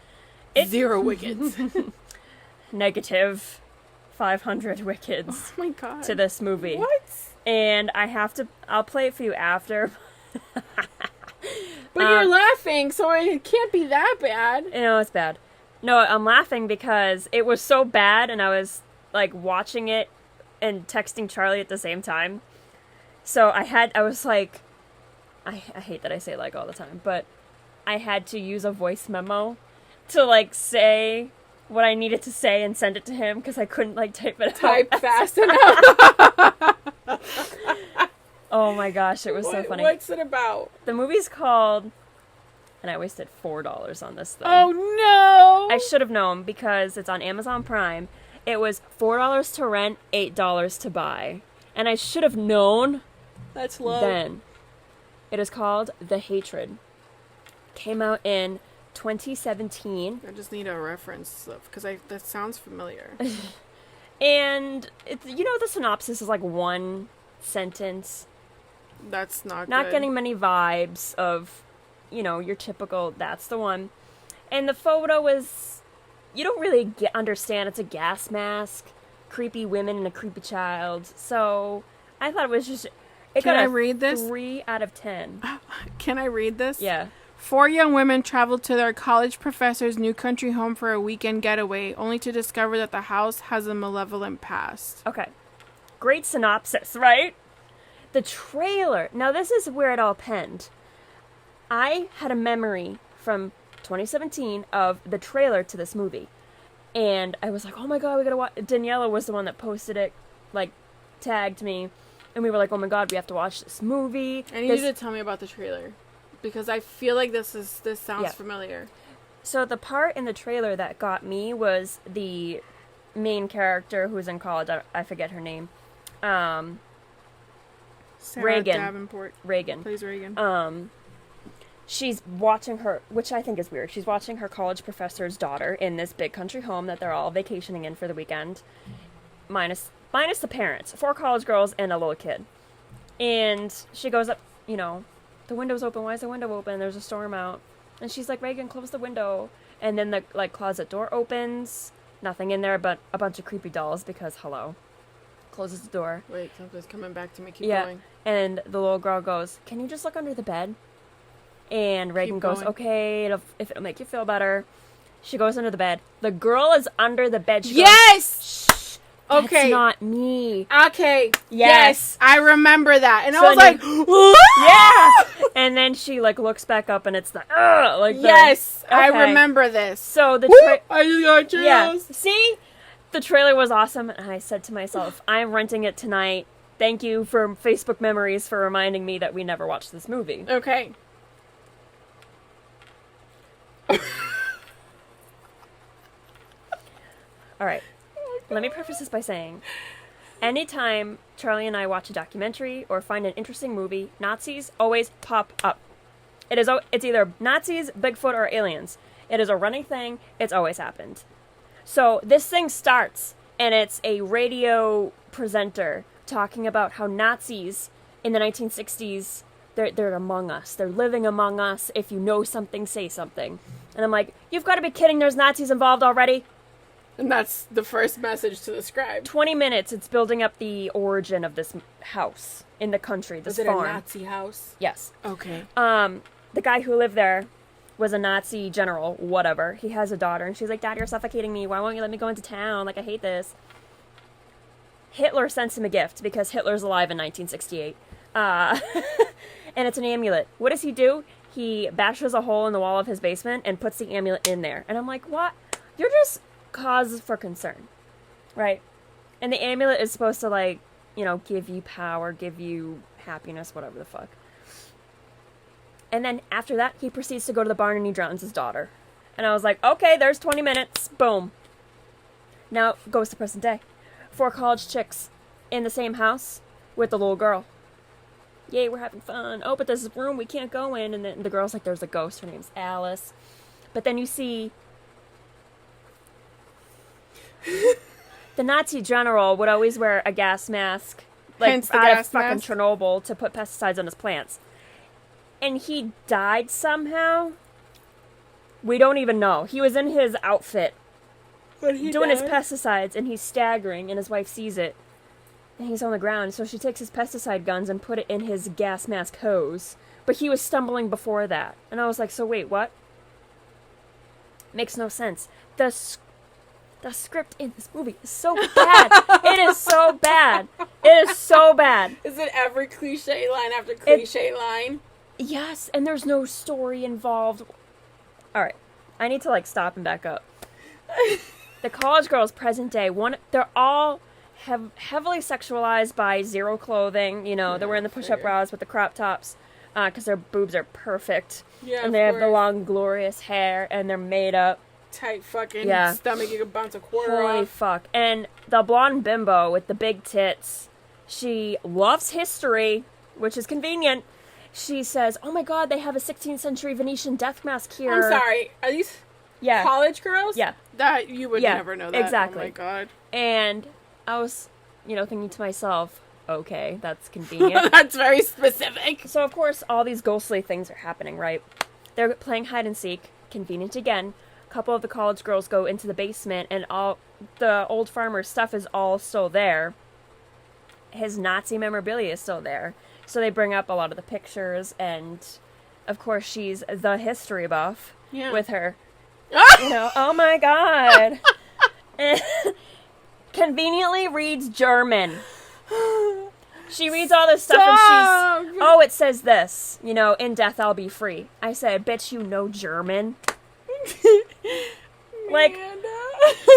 Speaker 1: 0 wickets.
Speaker 2: Negative 500 wickets.
Speaker 1: Oh my god.
Speaker 2: To this movie.
Speaker 1: What?
Speaker 2: And I'll play it for you after.
Speaker 1: But you're laughing, so it can't be that bad.
Speaker 2: You know, it's bad. No, I'm laughing because it was so bad and I was like watching it and texting Charlie at the same time. So I was like, I hate that I say like all the time, but I had to use a voice memo to like say what I needed to say and send it to him because I couldn't like type it
Speaker 1: Type fast enough.
Speaker 2: Oh my gosh, it was so funny.
Speaker 1: What's it about?
Speaker 2: The movie's called, and I wasted $4 on this thing.
Speaker 1: Oh no!
Speaker 2: I should have known because it's on Amazon Prime. It was $4 to rent, $8 to buy. And I should have known.
Speaker 1: That's low.
Speaker 2: Then. It is called The Hatred. Came out in 2017.
Speaker 1: I just need a reference because that sounds familiar.
Speaker 2: And, the synopsis is like one sentence.
Speaker 1: That's not
Speaker 2: Not
Speaker 1: good.
Speaker 2: getting many vibes of, your typical, that's the one. And the photo is, you don't really understand. It's a gas mask, creepy women and a creepy child. So I thought it was just...
Speaker 1: Can I read this?
Speaker 2: 3 out of 10.
Speaker 1: Can I read this?
Speaker 2: Yeah.
Speaker 1: 4 young women traveled to their college professor's new country home for a weekend getaway, only to discover that the house has a malevolent past.
Speaker 2: Okay. Great synopsis, right? The trailer. Now, this is where it all penned. I had a memory from 2017 of the trailer to this movie. And I was like, oh my god, we gotta watch. Daniela was the one that posted it, tagged me. And we were like, oh my god, we have to watch this movie.
Speaker 1: I need you to tell me about the trailer. Because I feel like this sounds familiar.
Speaker 2: So the part in the trailer that got me was the main character who's in college. I forget her name.
Speaker 1: Sarah
Speaker 2: Reagan.
Speaker 1: Davenport.
Speaker 2: Reagan.
Speaker 1: Plays Reagan.
Speaker 2: She's watching her, which I think is weird. She's watching her college professor's daughter in this big country home that they're all vacationing in for the weekend. Minus the parents. 4 college girls and a little kid. And she goes up, the window's open. Why is the window open? There's a storm out. And she's like, Reagan, close the window. And then the closet door opens. Nothing in there but a bunch of creepy dolls because, hello. Closes the door.
Speaker 1: Wait, something's coming back to me. Keep going.
Speaker 2: And the little girl goes, can you just look under the bed? And Reagan goes, okay, if it'll make you feel better. She goes under the bed. The girl is under the bed. She
Speaker 1: yes!
Speaker 2: Goes, shh, that's
Speaker 1: okay.
Speaker 2: not me.
Speaker 1: Okay. Yes. I remember that. And so I was like,
Speaker 2: yeah! And then she, looks back up and it's the,
Speaker 1: yes!
Speaker 2: Okay.
Speaker 1: I remember this.
Speaker 2: So the
Speaker 1: I just got chills.
Speaker 2: Yeah. See? The trailer was awesome. And I said to myself, I'm renting it tonight. Thank you for Facebook memories for reminding me that we never watched this movie.
Speaker 1: Okay.
Speaker 2: All right. Let me preface this by saying, anytime Charlie and I watch a documentary or find an interesting movie, Nazis always pop up. It's either Nazis, Bigfoot, or aliens. It is a running thing. It's always happened. So this thing starts, and it's a radio presenter talking about how Nazis in the 1960s, they're among us. They're living among us. If you know something, say something. And I'm like, you've got to be kidding. There's Nazis involved already.
Speaker 1: And that's the first message to the scribe.
Speaker 2: 20 minutes, it's building up the origin of this house in the country, this farm.
Speaker 1: Was it a Nazi house?
Speaker 2: Yes.
Speaker 1: Okay.
Speaker 2: The guy who lived there was a Nazi general, whatever. He has a daughter, and she's like, Dad, you're suffocating me. Why won't you let me go into town? I hate this. Hitler sends him a gift, because Hitler's alive in 1968. And it's an amulet. What does he do? He bashes a hole in the wall of his basement and puts the amulet in there. And I'm like, what? You're just cause for concern, right? And the amulet is supposed to give you power, give you happiness, whatever the fuck. And then after that, he proceeds to go to the barn and he drowns his daughter. And I was like, okay, there's 20 minutes. Boom. Now goes to present day. 4 college chicks in the same house with the little girl. Yay, we're having fun. Oh, but there's a room we can't go in. And then the girl's like, there's a ghost. Her name's Alice. But then you see the Nazi general would always wear a gas mask, out of fucking Chernobyl, to put pesticides on his plants. And he died somehow. We don't even know. He was in his outfit doing his pesticides, and he's staggering, and his wife sees it. And he's on the ground, so she takes his pesticide guns and put it in his gas mask hose. But he was stumbling before that. And I was like, so wait, what? Makes no sense. The script in this movie is so bad. It is so bad. It is so bad.
Speaker 1: Is it every cliche line after cliche line?
Speaker 2: Yes, and there's no story involved. Alright, I need to stop and back up. The college girls present day, they're all heavily sexualized by zero clothing. They're wearing the push-up bras with the crop tops because their boobs are perfect.
Speaker 1: Yeah,
Speaker 2: and they have the long, glorious hair, and they're made up.
Speaker 1: Tight fucking stomach, you can bounce a quarter off.
Speaker 2: Holy fuck. And the blonde bimbo with the big tits, she loves history, which is convenient. she says, "Oh my God, they have a 16th century Venetian death mask here."
Speaker 1: I'm sorry. Are these college girls?
Speaker 2: Yeah.
Speaker 1: That you would never know that.
Speaker 2: Exactly.
Speaker 1: Oh my God.
Speaker 2: And I was, thinking to myself, okay, that's convenient.
Speaker 1: That's very specific.
Speaker 2: So of course, all these ghostly things are happening, right? They're playing hide and seek. Convenient again. A couple of the college girls go into the basement, and all the old farmer's stuff is all still there. His Nazi memorabilia is still there. So they bring up a lot of the pictures, and of course she's the history buff with her. Oh my God. And conveniently reads German. She reads all this stuff and she's, it says this, in death I'll be free. I said, bitch, you know German? Like,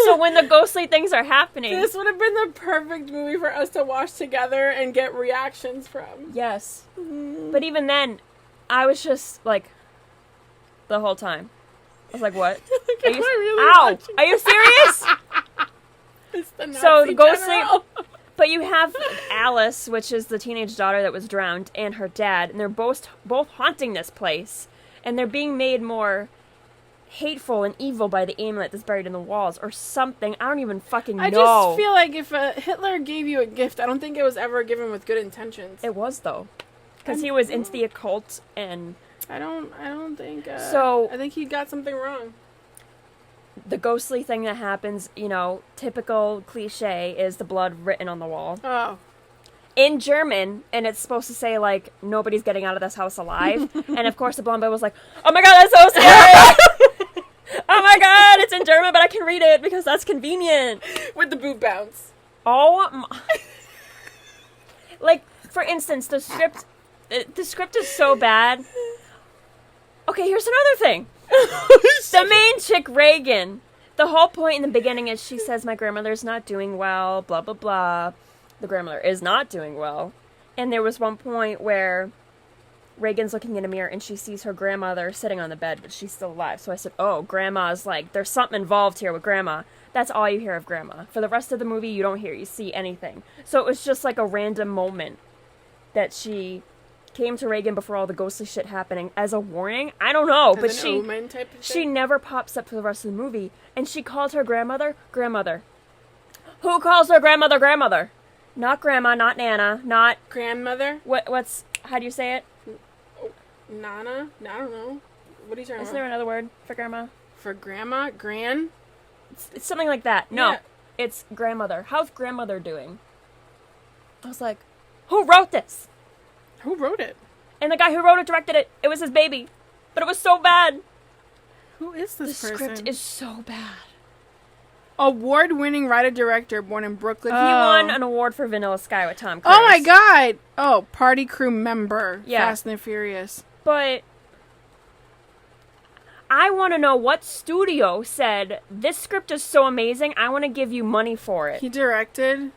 Speaker 2: so when the ghostly things are happening.
Speaker 1: This would have been the perfect movie for us to watch together and get reactions from.
Speaker 2: Yes. But even then, I was just like, the whole time. I was like, what? Are you serious?
Speaker 1: It's the Nazi
Speaker 2: so the ghostly.
Speaker 1: general.
Speaker 2: But you have Alice, which is the teenage daughter that was drowned, and her dad, and they're both haunting this place, and they're being made more hateful and evil by the amulet that's buried in the walls, or something. I don't even fucking know.
Speaker 1: I just feel like if Hitler gave you a gift, I don't think it was ever given with good intentions.
Speaker 2: It was, though, because he was into the occult, and
Speaker 1: I don't think.
Speaker 2: So
Speaker 1: I think he got something wrong.
Speaker 2: The ghostly thing that happens, typical cliche, is the blood written on the wall.
Speaker 1: Oh.
Speaker 2: In German, and it's supposed to say, like, nobody's getting out of this house alive. And, of course, the blonde boy was like, oh my God, that's so scary! Oh my God, it's in German, but I can read it because that's convenient.
Speaker 1: With the boob bounce.
Speaker 2: Oh my... Like, for instance, the script is so bad. Okay, here's another thing. The main chick, Reagan, the whole point in the beginning is she says, my grandmother's not doing well, blah, blah, blah. The grandmother is not doing well. And there was one point where Reagan's looking in a mirror and she sees her grandmother sitting on the bed, but she's still alive. So I said, oh, grandma's like, there's something involved here with grandma. That's all you hear of grandma. For the rest of the movie, you don't see anything. So it was just like a random moment that she came to Reagan before all the ghostly shit happening as a warning. I don't know, but she never pops up for the rest of the movie. And she called her grandmother. Who calls her grandmother? Not grandma, not Nana, not
Speaker 1: grandmother.
Speaker 2: How do you say it?
Speaker 1: Nana? I don't know. What are you talking about?
Speaker 2: Is there another word for grandma?
Speaker 1: For grandma? Gran?
Speaker 2: It's something like that. No,
Speaker 1: yeah.
Speaker 2: It's grandmother. How's grandmother doing? I was like, who wrote this?
Speaker 1: Who wrote it?
Speaker 2: And the guy who wrote it directed it. It was his baby. But it was so bad.
Speaker 1: Who is this person?
Speaker 2: The script is so bad.
Speaker 1: Award-winning writer-director born in Brooklyn.
Speaker 2: He won an award for Vanilla Sky with Tom Cruise.
Speaker 1: Oh my God! Oh, party crew member.
Speaker 2: Yeah.
Speaker 1: Fast and Furious.
Speaker 2: But I want to know what studio said, this script is so amazing, I want to give you money for it.
Speaker 1: He directed...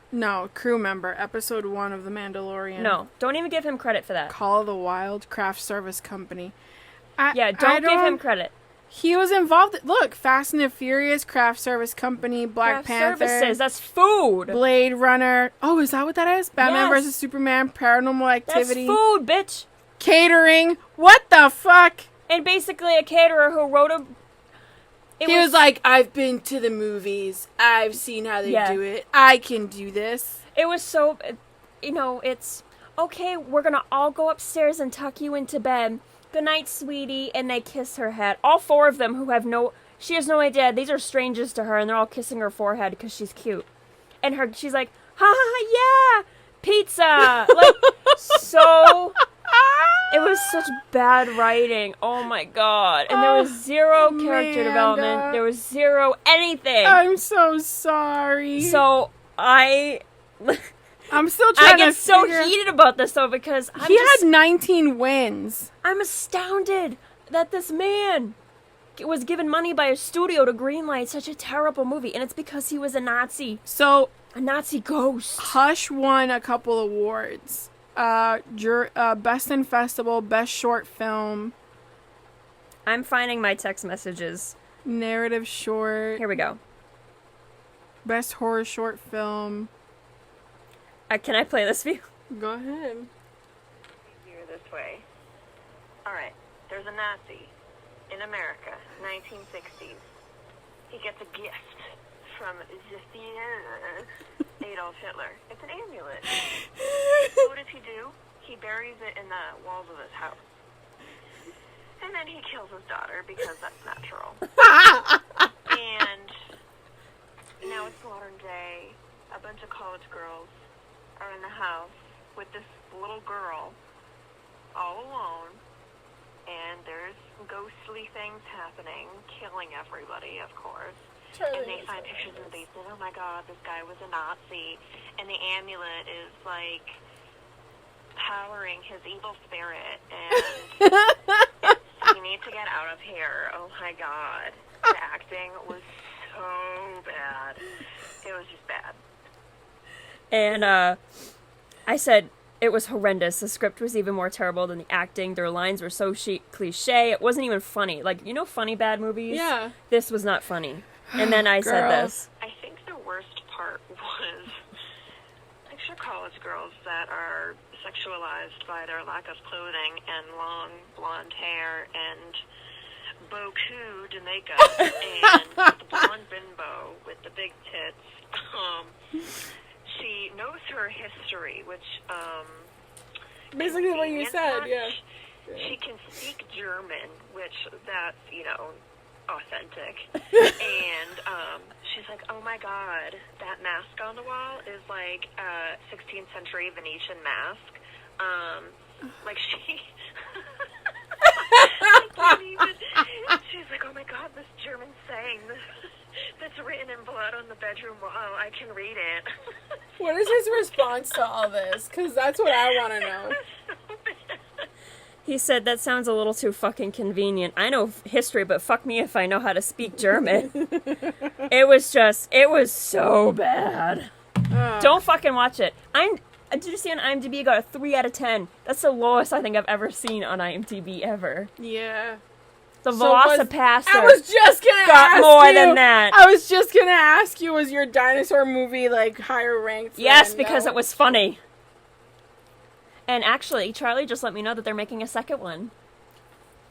Speaker 1: No, crew member, episode 1 of The Mandalorian.
Speaker 2: No, don't even give him credit for that.
Speaker 1: Call of the Wild, Craft Service Company.
Speaker 2: Don't give him credit.
Speaker 1: He was involved. Look, Fast and the Furious, Craft Service Company, Black Panther.
Speaker 2: Services, that's food.
Speaker 1: Blade Runner. Oh, is that what that is? Batman vs. Superman, Paranormal Activity.
Speaker 2: That's food, bitch.
Speaker 1: Catering. What the fuck?
Speaker 2: And basically a caterer who wrote a...
Speaker 1: He was like, I've been to the movies. I've seen how they do it. I can do this.
Speaker 2: It was so... it's... Okay, we're gonna all go upstairs and tuck you into bed. Good night, sweetie. And they kiss her head. All 4 of them who have no... She has no idea. These are strangers to her, and they're all kissing her forehead because she's cute. And she's like, ha ha, yeah! Pizza! Like, so... It was such bad writing. Oh my God. And there was zero character development. There was zero anything.
Speaker 1: I'm so sorry.
Speaker 2: So I'm
Speaker 1: still trying
Speaker 2: I get so heated about this though because
Speaker 1: he had 19 wins.
Speaker 2: I'm astounded that this man was given money by a studio to greenlight such a terrible movie, and it's because he was a Nazi.
Speaker 1: So
Speaker 2: a Nazi ghost.
Speaker 1: Hush won a couple awards. Best in Festival, Best Short Film.
Speaker 2: I'm finding my text messages.
Speaker 1: Narrative Short.
Speaker 2: Here we go.
Speaker 1: Best Horror Short Film.
Speaker 2: Can I play this for you?
Speaker 1: Go ahead.
Speaker 3: this way. Alright, there's a Nazi in America, 1960s. He gets a gift from the Führer, Adolf Hitler. It's an amulet. So what does he do? He buries it in the walls of his house. And then he kills his daughter because that's natural. And now it's modern day. A bunch of college girls are in the house with this little girl all alone. And there's ghostly things happening, killing everybody, of course. And they find pictures in the basement. Oh my god, this guy was a Nazi. And the amulet is like powering his evil spirit. And you need to get out of here. Oh my god. The acting was so bad. It was just bad.
Speaker 2: And I said it was horrendous. The script was even more terrible than the acting. Their lines were so cliche. It wasn't even funny. Like, you know funny bad movies?
Speaker 1: Yeah.
Speaker 2: This was not funny. And then I said this.
Speaker 3: I think the worst part was picture college girls that are sexualized by their lack of clothing and long blonde hair and beaucoup de makeup and the blonde bimbo with the big tits. She knows her history, which
Speaker 1: basically what you said, yeah.
Speaker 3: She can speak German, which that's, you know, authentic. And she's like, oh my god, that mask on the wall is like a 16th century Venetian mask. Like she she's like, oh my god, this German saying that's written in blood on the bedroom wall, I can read it.
Speaker 1: What is his response to all this? Because that's what I want to know.
Speaker 2: He said, that sounds a little too fucking convenient. I know history, but fuck me if I know how to speak German. It was so bad. Don't fucking watch it. Did you see on IMDb, it got a 3 out of 10. That's the lowest I think I've ever seen on IMDb ever.
Speaker 1: Yeah.
Speaker 2: The Velocipaster
Speaker 1: I was just gonna
Speaker 2: got
Speaker 1: ask
Speaker 2: more
Speaker 1: you,
Speaker 2: than that.
Speaker 1: I was just gonna ask you, was your dinosaur movie like higher ranked?
Speaker 2: Yes, because it was funny. And actually, Charlie just let me know that they're making a second one.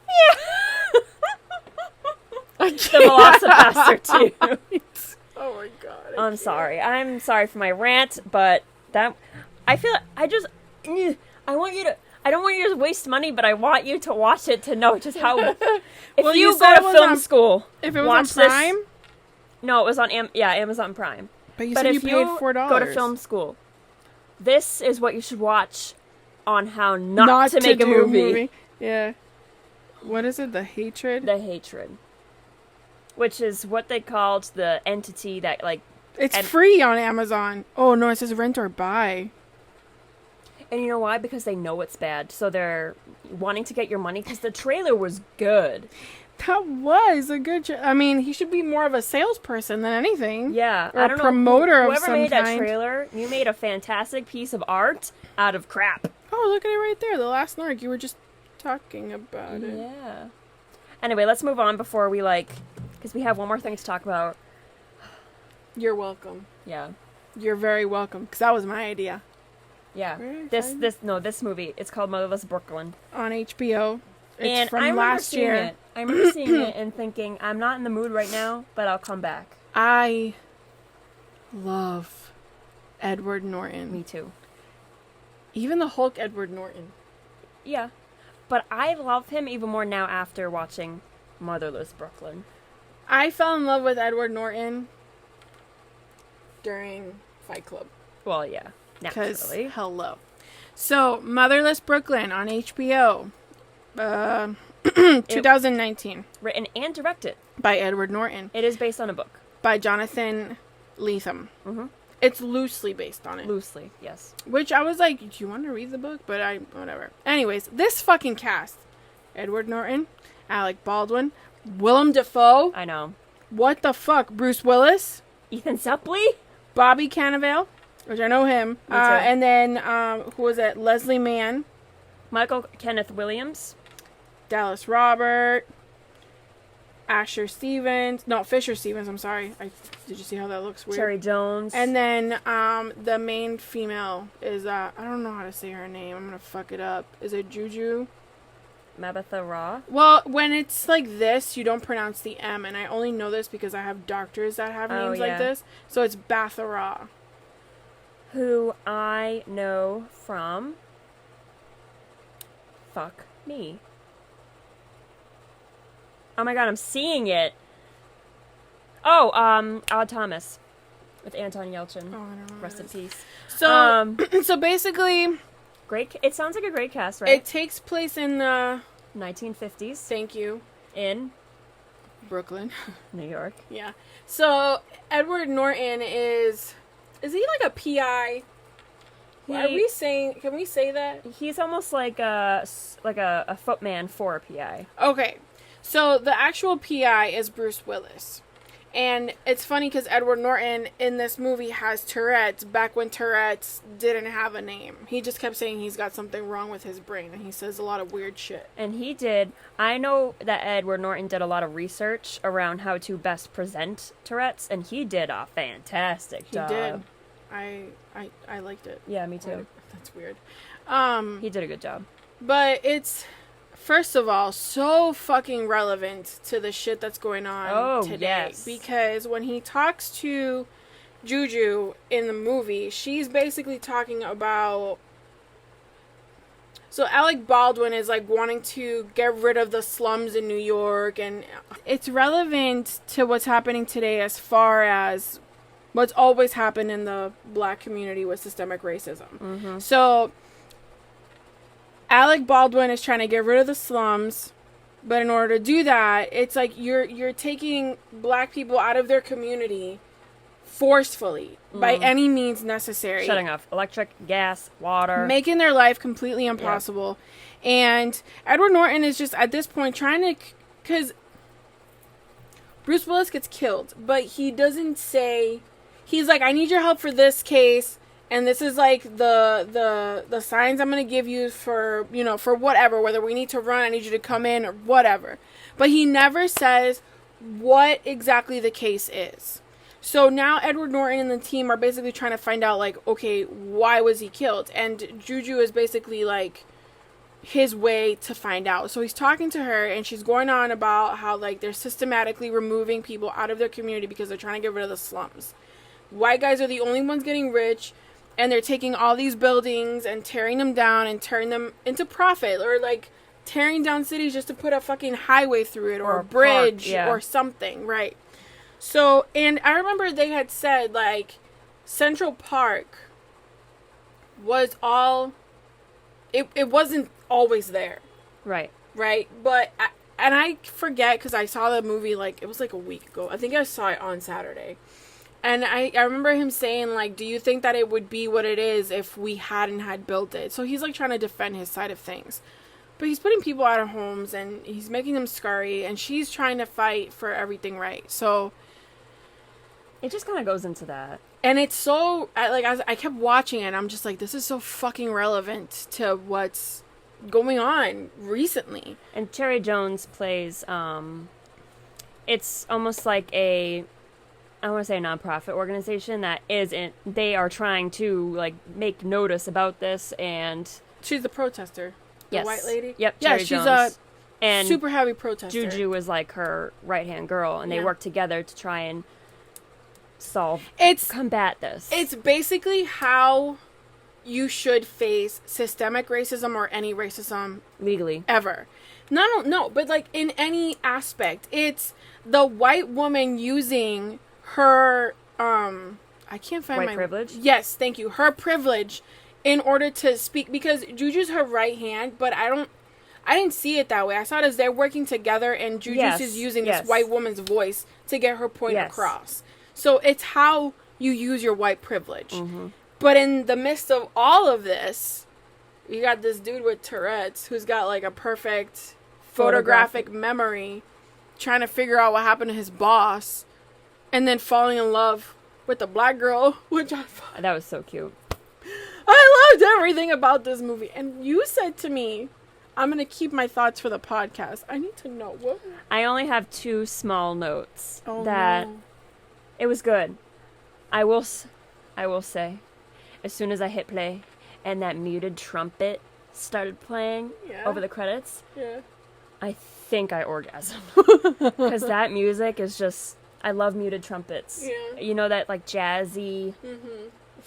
Speaker 2: Yeah. The Velocipaster too.
Speaker 1: Oh my god.
Speaker 2: I'm sorry. I'm sorry for my rant, but that I don't want you to waste money, but I want you to watch it to know just how. If
Speaker 1: well,
Speaker 2: you go to film school,
Speaker 1: if it was
Speaker 2: watch
Speaker 1: on Prime.
Speaker 2: No, it was on Amazon Prime.
Speaker 1: But you said you paid $4.
Speaker 2: Go to film school. This is what you should watch on how not to make a movie.
Speaker 1: Yeah. What is it? The Hatred?
Speaker 2: The Hatred. Which is what they called the entity that, like...
Speaker 1: It's free on Amazon. Oh, no, it says rent or buy.
Speaker 2: And you know why? Because they know it's bad. So they're wanting to get your money because the trailer was good.
Speaker 1: That was a good... I mean, he should be more of a salesperson than anything.
Speaker 2: Yeah.
Speaker 1: Or a promoter of some
Speaker 2: Whoever made that
Speaker 1: kind.
Speaker 2: trailer, you made a fantastic piece of art out of crap.
Speaker 1: Oh, look at it right there. The Last Narc. You were just talking about it.
Speaker 2: Yeah. Anyway, let's move on before we, because we have one more thing to talk about.
Speaker 1: You're welcome.
Speaker 2: Yeah.
Speaker 1: You're very welcome. Because that was my idea.
Speaker 2: Yeah. This movie, it's called Motherless Brooklyn.
Speaker 1: On HBO. It's
Speaker 2: and
Speaker 1: from
Speaker 2: I
Speaker 1: last year.
Speaker 2: I remember seeing it and thinking, I'm not in the mood right now, but I'll come back.
Speaker 1: I love Edward Norton.
Speaker 2: Me too.
Speaker 1: Even the Hulk Edward Norton.
Speaker 2: Yeah. But I love him even more now after watching Motherless Brooklyn.
Speaker 1: I fell in love with Edward Norton during Fight Club.
Speaker 2: Well, yeah. Naturally.
Speaker 1: Hello. So, Motherless Brooklyn on HBO. 2019.
Speaker 2: Written and directed.
Speaker 1: By Edward Norton.
Speaker 2: It is based on a book.
Speaker 1: By Jonathan Lethem.
Speaker 2: Mm-hmm.
Speaker 1: It's loosely based on it.
Speaker 2: Loosely, yes.
Speaker 1: Which I was like, do you want to read the book? But whatever. Anyways, this fucking cast. Edward Norton, Alec Baldwin, Willem Dafoe.
Speaker 2: I know.
Speaker 1: What the fuck? Bruce Willis.
Speaker 2: Ethan Suplee.
Speaker 1: Bobby Cannavale, which I know him.
Speaker 2: Me too.
Speaker 1: And then, who was it? Leslie Mann.
Speaker 2: Michael Kenneth Williams.
Speaker 1: Dallas Robert. Fisher Stevens, I'm sorry. Did you see how that looks weird?
Speaker 2: Cherry Jones.
Speaker 1: And then the main female is, I don't know how to say her name. I'm going to fuck it up. Is it Juju?
Speaker 2: Mabitha Raw.
Speaker 1: Well, when it's like this, you don't pronounce the M, and I only know this because I have doctors that have names like this. So it's Bathara.
Speaker 2: Who I know from... Fuck me. Oh my god, I'm seeing it. Oh, Odd Thomas. With Anton Yelchin.
Speaker 1: Oh, I don't know.
Speaker 2: Rest in peace.
Speaker 1: So, so basically...
Speaker 2: It sounds like a great cast, right?
Speaker 1: It takes place in the...
Speaker 2: 1950s.
Speaker 1: Thank you.
Speaker 2: In...
Speaker 1: Brooklyn.
Speaker 2: New York.
Speaker 1: Yeah. So, Edward Norton is he like a PI? Can we say that?
Speaker 2: He's almost like a footman for a PI.
Speaker 1: Okay. So, the actual PI is Bruce Willis. And it's funny because Edward Norton in this movie has Tourette's back when Tourette's didn't have a name. He just kept saying he's got something wrong with his brain, and he says a lot of weird shit.
Speaker 2: And I know that Edward Norton did a lot of research around how to best present Tourette's, and he did a fantastic job.
Speaker 1: He did. I liked it.
Speaker 2: Yeah, me too.
Speaker 1: That's weird.
Speaker 2: He did a good job.
Speaker 1: But it's... First of all, so fucking relevant to the shit that's going on today.
Speaker 2: Yes.
Speaker 1: Because when he talks to Juju in the movie, she's basically talking about... So Alec Baldwin is like wanting to get rid of the slums in New York, and it's relevant to what's happening today as far as what's always happened in the black community with systemic racism.
Speaker 2: Mm-hmm.
Speaker 1: So... Alec Baldwin is trying to get rid of the slums, but in order to do that, it's like you're taking black people out of their community forcefully by any means necessary.
Speaker 2: Shutting off electric, gas, water.
Speaker 1: Making their life completely impossible. Yep. And Edward Norton is just at this point trying to... Because Bruce Willis gets killed, but he doesn't say... He's like, I need your help for this case... And this is like the signs I'm going to give you for, for whatever, whether we need to run, I need you to come in or whatever. But he never says what exactly the case is. So now Edward Norton and the team are basically trying to find out, like, okay, why was he killed? And Juju is basically like his way to find out. So he's talking to her and she's going on about how like they're systematically removing people out of their community because they're trying to get rid of the slums. White guys are the only ones getting rich. And they're taking all these buildings and tearing them down and turning them into profit. Or, like, tearing down cities just to put a fucking highway through it. Or a bridge or something, right? So, and I remember they had said, like, Central Park was all... It wasn't always there.
Speaker 2: Right.
Speaker 1: Right? But, I forget, because I saw the movie, like, it was like a week ago. I think I saw it on Saturday. And I remember him saying, like, do you think that it would be what it is if we hadn't had built it? So he's, like, trying to defend his side of things. But he's putting people out of homes, and he's making them scurry, and she's trying to fight for everything right. So...
Speaker 2: It just kind of goes into that.
Speaker 1: And it's so... I kept watching it, and I'm just like, this is so fucking relevant to what's going on recently.
Speaker 2: And Cherry Jones plays, it's almost like a... I want to say a nonprofit organization that they are trying to, like, make notice about this, and...
Speaker 1: She's the protester. The white lady?
Speaker 2: Yep,
Speaker 1: yeah,
Speaker 2: Cherry
Speaker 1: she's
Speaker 2: Jones.
Speaker 1: a super heavy protester.
Speaker 2: Juju is, like, her right-hand girl, and they work together to try and combat this.
Speaker 1: It's basically how you should face systemic racism or any racism...
Speaker 2: Legally.
Speaker 1: Ever. No, but, like, in any aspect. It's the white woman using... her, I can't find
Speaker 2: white privilege?
Speaker 1: Yes, thank you. Her privilege in order to speak, because Juju's her right hand, but I didn't see it that way. I saw it as they're working together and Juju's is using this white woman's voice to get her point across. So it's how you use your white privilege. Mm-hmm. But in the midst of all of this, you got this dude with Tourette's who's got like a perfect photographic memory, trying to figure out what happened to his boss. And then falling in love with the black girl, which
Speaker 2: that was so cute.
Speaker 1: I loved everything about this movie. And you said to me, I'm going to keep my thoughts for the podcast. I need to know what.
Speaker 2: I only have 2 small notes
Speaker 1: Oh,
Speaker 2: that
Speaker 1: no.
Speaker 2: it was good. I will say, as soon as I hit play and that muted trumpet started playing over the credits, I think I orgasmed. Because that music is just, I love muted trumpets.
Speaker 1: Yeah.
Speaker 2: You know, that like jazzy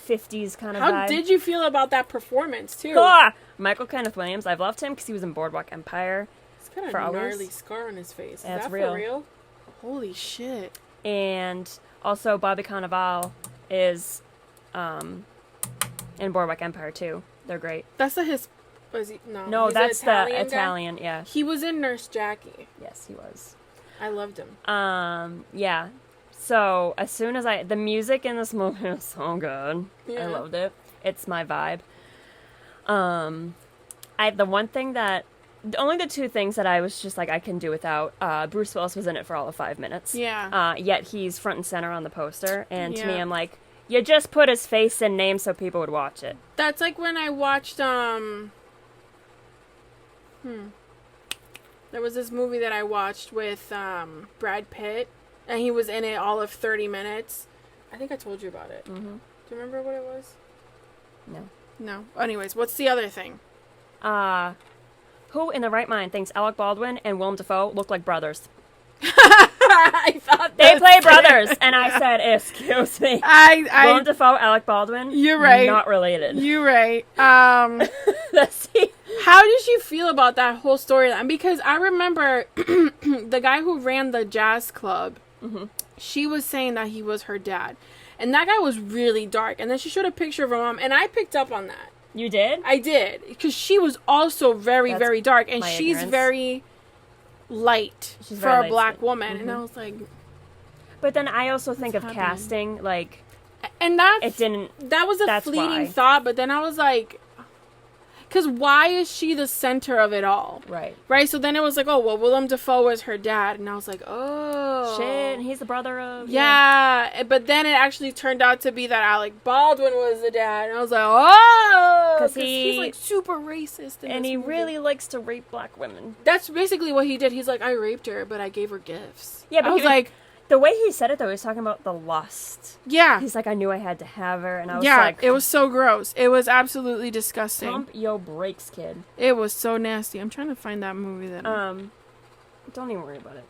Speaker 2: 50s kind of
Speaker 1: How
Speaker 2: vibe.
Speaker 1: did you feel about that performance, too?
Speaker 2: Ah! Michael Kenneth Williams, I've loved him because he was in Boardwalk Empire.
Speaker 1: He's got a
Speaker 2: for
Speaker 1: gnarly
Speaker 2: hours.
Speaker 1: scar on his face. Is
Speaker 2: That's
Speaker 1: that
Speaker 2: real.
Speaker 1: for real? Holy shit.
Speaker 2: And also Bobby Cannavale is in Boardwalk Empire too. They're great.
Speaker 1: That's was he? No,
Speaker 2: No,
Speaker 1: he's
Speaker 2: that's
Speaker 1: the
Speaker 2: the
Speaker 1: Italian guy?
Speaker 2: Italian, yeah.
Speaker 1: He was in Nurse Jackie.
Speaker 2: Yes, he was.
Speaker 1: I loved him.
Speaker 2: Yeah. So as soon as the music in this movie is so good.
Speaker 1: Yeah.
Speaker 2: I loved it. It's my vibe. Only the 2 things that I was just like, I can do without, Bruce Willis was in it for all of 5 minutes.
Speaker 1: Yeah.
Speaker 2: Yet he's front and center on the poster. And to me,
Speaker 1: Yeah.
Speaker 2: I'm like, you just put his face and name so people would watch it.
Speaker 1: That's like when I watched, there was this movie that I watched with, Brad Pitt, and he was in it all of 30 minutes. I think I told you about it.
Speaker 2: Mm-hmm.
Speaker 1: Do you remember what it was?
Speaker 2: No.
Speaker 1: No. Anyways, what's the other thing?
Speaker 2: Who in the right mind thinks Alec Baldwin and Willem Dafoe look like brothers?
Speaker 1: I thought
Speaker 2: They play brothers, and I said, "Excuse me." Willem Dafoe, Alec Baldwin.
Speaker 1: You're right.
Speaker 2: Not related.
Speaker 1: You're right.
Speaker 2: Let's see.
Speaker 1: How did you feel about that whole storyline? Because I remember the guy who ran the jazz club. She was saying that he was her dad, and that guy was really dark. And then she showed a picture of her mom, and I picked up on that.
Speaker 2: You did?
Speaker 1: I did, because she was also very,
Speaker 2: That's
Speaker 1: very dark, and
Speaker 2: my
Speaker 1: she's
Speaker 2: ignorance.
Speaker 1: very light
Speaker 2: She's
Speaker 1: for
Speaker 2: very
Speaker 1: a
Speaker 2: light
Speaker 1: black
Speaker 2: skinned.
Speaker 1: woman. And I was like,
Speaker 2: But then I also think of
Speaker 1: happening?
Speaker 2: casting, like,
Speaker 1: and that's
Speaker 2: it didn't.
Speaker 1: that was a
Speaker 2: That's
Speaker 1: fleeting
Speaker 2: why.
Speaker 1: thought. But then I was like, because why is she the center of it all?
Speaker 2: Right.
Speaker 1: Right, so then it was like, oh, well, Willem Dafoe was her dad, and I was like, oh.
Speaker 2: Shit, and he's the brother of.
Speaker 1: Yeah, but then it actually turned out to be that Alec Baldwin was the dad, and I was like, oh!
Speaker 2: 'Cause
Speaker 1: he's, like, super racist in
Speaker 2: And
Speaker 1: this
Speaker 2: he
Speaker 1: movie.
Speaker 2: really likes to rape black women.
Speaker 1: That's basically what he did. He's like, I raped her, but I gave her gifts.
Speaker 2: Yeah, but
Speaker 1: I was like,
Speaker 2: the way he said it, though, he was talking about the lust.
Speaker 1: yeah.
Speaker 2: He's like, I knew I had to have her, and I was
Speaker 1: Yeah,
Speaker 2: like,
Speaker 1: it was so gross. It was absolutely disgusting.
Speaker 2: pump yo brakes, kid.
Speaker 1: It was so nasty. I'm trying to find that movie that
Speaker 2: Don't even worry about it.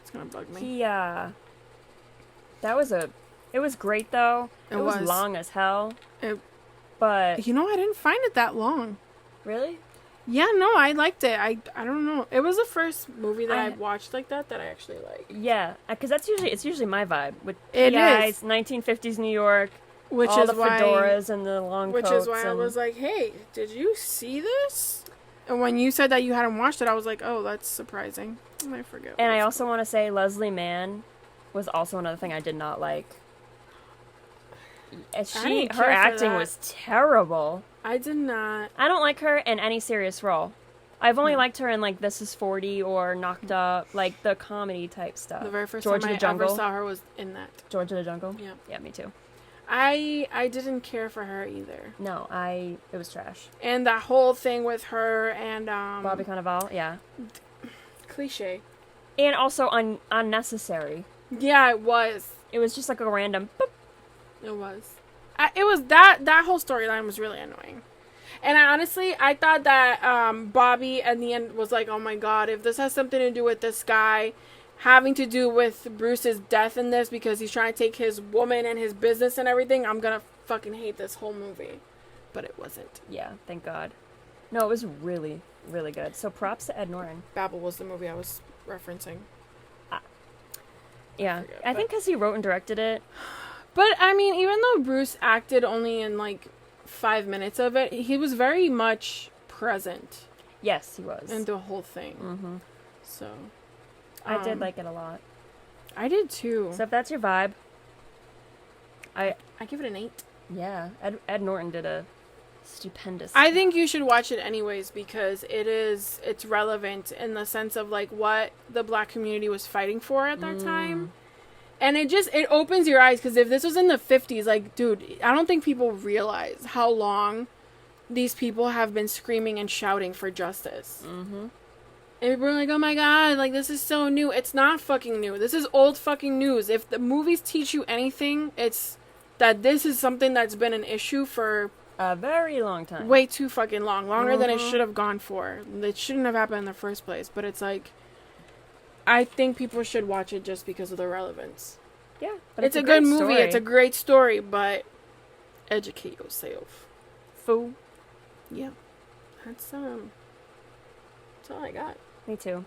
Speaker 1: it's gonna bug me.
Speaker 2: He, it was great, though. It was
Speaker 1: was.
Speaker 2: long as hell.
Speaker 1: It-
Speaker 2: But,
Speaker 1: You know, I didn't find it that long.
Speaker 2: really?
Speaker 1: Yeah, no, I liked it. I don't know. It was the first movie that I
Speaker 2: I-
Speaker 1: watched like that I actually liked.
Speaker 2: Yeah, because it's usually my vibe. With
Speaker 1: It
Speaker 2: PIs,
Speaker 1: is.
Speaker 2: 1950s New York,
Speaker 1: Which
Speaker 2: all
Speaker 1: is
Speaker 2: the
Speaker 1: why
Speaker 2: fedoras and the long
Speaker 1: Which
Speaker 2: coats.
Speaker 1: is why I
Speaker 2: and-
Speaker 1: was like, hey, did you see this? And when you said that you hadn't watched it, I was like, oh, that's surprising. And I forget.
Speaker 2: And I
Speaker 1: what
Speaker 2: also want to say Leslie Mann was also another thing I did not like.
Speaker 1: didn't
Speaker 2: Her
Speaker 1: care for
Speaker 2: acting
Speaker 1: that.
Speaker 2: was terrible.
Speaker 1: I did not.
Speaker 2: I don't like her in any serious role. I've only liked her in like This Is 40 or Knocked Up, like the comedy type stuff.
Speaker 1: The very first
Speaker 2: George
Speaker 1: time
Speaker 2: of
Speaker 1: I
Speaker 2: the Jungle.
Speaker 1: ever saw her was in that.
Speaker 2: George of the Jungle.
Speaker 1: Yeah.
Speaker 2: Yeah, me too.
Speaker 1: I didn't care for her either.
Speaker 2: No, it was trash.
Speaker 1: And that whole thing with her and
Speaker 2: Bobby Cannavale, yeah.
Speaker 1: cliche.
Speaker 2: And also unnecessary.
Speaker 1: Yeah, it was.
Speaker 2: It was just like a random boop.
Speaker 1: It was. It was that whole storyline was really annoying. And I thought that Bobby at the end was like, oh my god, if this has something to do with this guy having to do with Bruce's death in this because he's trying to take his woman and his business and everything, I'm gonna fucking hate this whole movie. But it wasn't.
Speaker 2: Yeah, thank God. No, it was really, really good. So props to Ed Norton.
Speaker 1: Babel was the movie I was referencing.
Speaker 2: Yeah,
Speaker 1: forget,
Speaker 2: I think because he wrote and directed it.
Speaker 1: But, I mean, even though Bruce acted only in, like, 5 minutes of it, he was very much present
Speaker 2: Yes, he was.
Speaker 1: in the whole thing.
Speaker 2: Mm-hmm.
Speaker 1: So,
Speaker 2: I did like it a lot.
Speaker 1: I did too.
Speaker 2: So if that's your vibe,
Speaker 1: I give it an 8.
Speaker 2: yeah, Ed Norton did a stupendous.
Speaker 1: I think you should watch it anyways because it's relevant in the sense of, like, what the black community was fighting for at that time. And it opens your eyes because if this was in the 50s, like, dude, I don't think people realize how long these people have been screaming and shouting for justice. Mm-hmm. And people are like, oh my god, like, this is so new. It's not fucking new. This is old fucking news. If the movies teach you anything, it's that this is something that's been an issue for
Speaker 2: a very long time.
Speaker 1: Way too fucking long. Longer than it should have gone for. It shouldn't have happened in the first place. But it's like, I think people should watch it just because of the relevance.
Speaker 2: Yeah. But
Speaker 1: it's a good movie. It's a great story, but educate yourself.
Speaker 2: Fool.
Speaker 1: Yeah. That's all I got.
Speaker 2: Me too.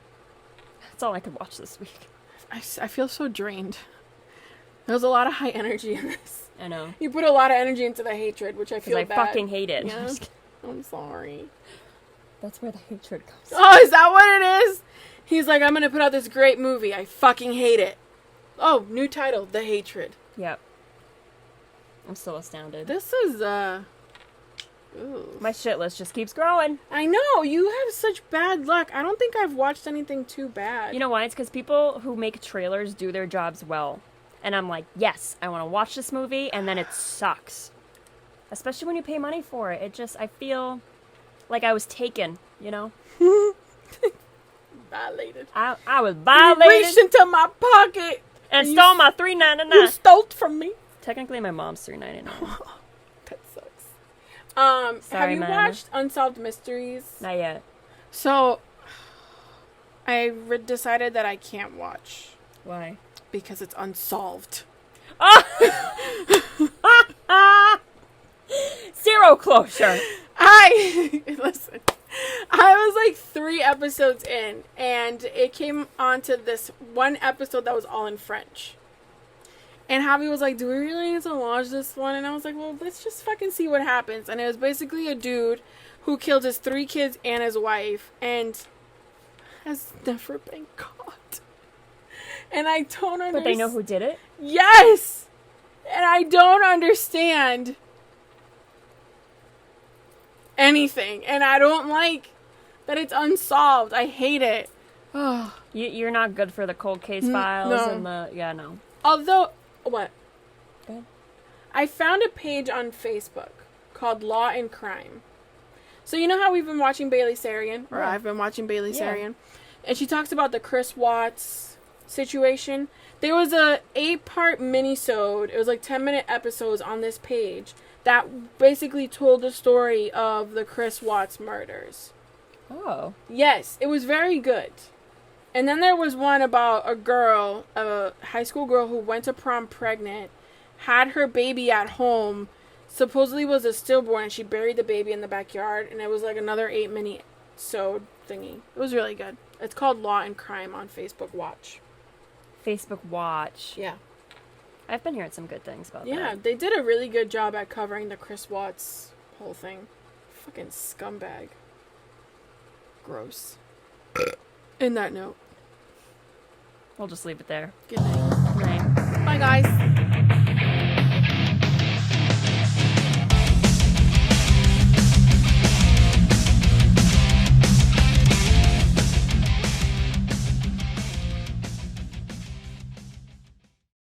Speaker 2: That's all I could watch this week.
Speaker 1: I feel so drained. There's a lot of high energy in this.
Speaker 2: I know.
Speaker 1: You put a lot of energy into the hatred, which I feel bad.
Speaker 2: Because I fucking hate it.
Speaker 1: Yeah. I'm sorry.
Speaker 2: That's where the hatred comes from.
Speaker 1: Oh, is that what it is? He's like, I'm going to put out this great movie. I fucking hate it. Oh, new title, The Hatred.
Speaker 2: Yep. I'm still astounded.
Speaker 1: This is, ooh.
Speaker 2: My shit list just keeps growing.
Speaker 1: I know. You have such bad luck. I don't think I've watched anything too bad.
Speaker 2: You know why? It's because people who make trailers do their jobs well. And I'm like, yes, I want to watch this movie, and then it sucks. Especially when you pay money for it. It just, I feel like I was taken, you know?
Speaker 1: Violated.
Speaker 2: I was violated.
Speaker 1: You reached into my pocket.
Speaker 2: And stole my $3.99.
Speaker 1: You stole it from me.
Speaker 2: Technically, my mom's $3.99.
Speaker 1: That sucks.
Speaker 2: Sorry,
Speaker 1: have you
Speaker 2: Mama.
Speaker 1: watched Unsolved Mysteries?
Speaker 2: Not yet.
Speaker 1: So, I decided that I can't watch.
Speaker 2: Why?
Speaker 1: Because it's unsolved.
Speaker 2: Zero closure.
Speaker 1: Listen, I was like 3 episodes in, and it came onto this one episode that was all in French. And Javi was like, do we really need to watch this one? And I was like, well, let's just fucking see what happens. And it was basically a dude who killed his 3 kids and his wife, and has never been caught. And I don't understand.
Speaker 2: But they know who did it?
Speaker 1: Yes! And I don't understand anything. And I don't like that it's unsolved. I hate it.
Speaker 2: You're not good for the cold case files
Speaker 1: no.
Speaker 2: and the... Yeah, no.
Speaker 1: Although... What?
Speaker 2: Go ahead.
Speaker 1: I found a page on Facebook called Law and Crime. So you know how we've been watching Bailey Sarian? Or
Speaker 2: Yeah.
Speaker 1: I've been watching Bailey
Speaker 2: Yeah.
Speaker 1: Sarian. And she talks about the Chris Watts situation. There was a 8-part mini-sode. It was like 10-minute episodes on this page that basically told the story of the Chris Watts murders.
Speaker 2: Oh.
Speaker 1: Yes, it was very good. And then there was one about a girl, a high school girl who went to prom pregnant, had her baby at home, supposedly was a stillborn, and she buried the baby in the backyard, and it was like another 8-mini-sode thingy. It was really good. It's called Law and Crime on Facebook Watch.
Speaker 2: Facebook Watch.
Speaker 1: Yeah.
Speaker 2: I've been hearing some good things about that.
Speaker 1: Yeah, they did a really good job at covering the Chris Watts whole thing. Fucking scumbag. Gross. In that note.
Speaker 2: We'll just leave it there.
Speaker 1: Good night.
Speaker 2: Good night.
Speaker 1: Bye, guys.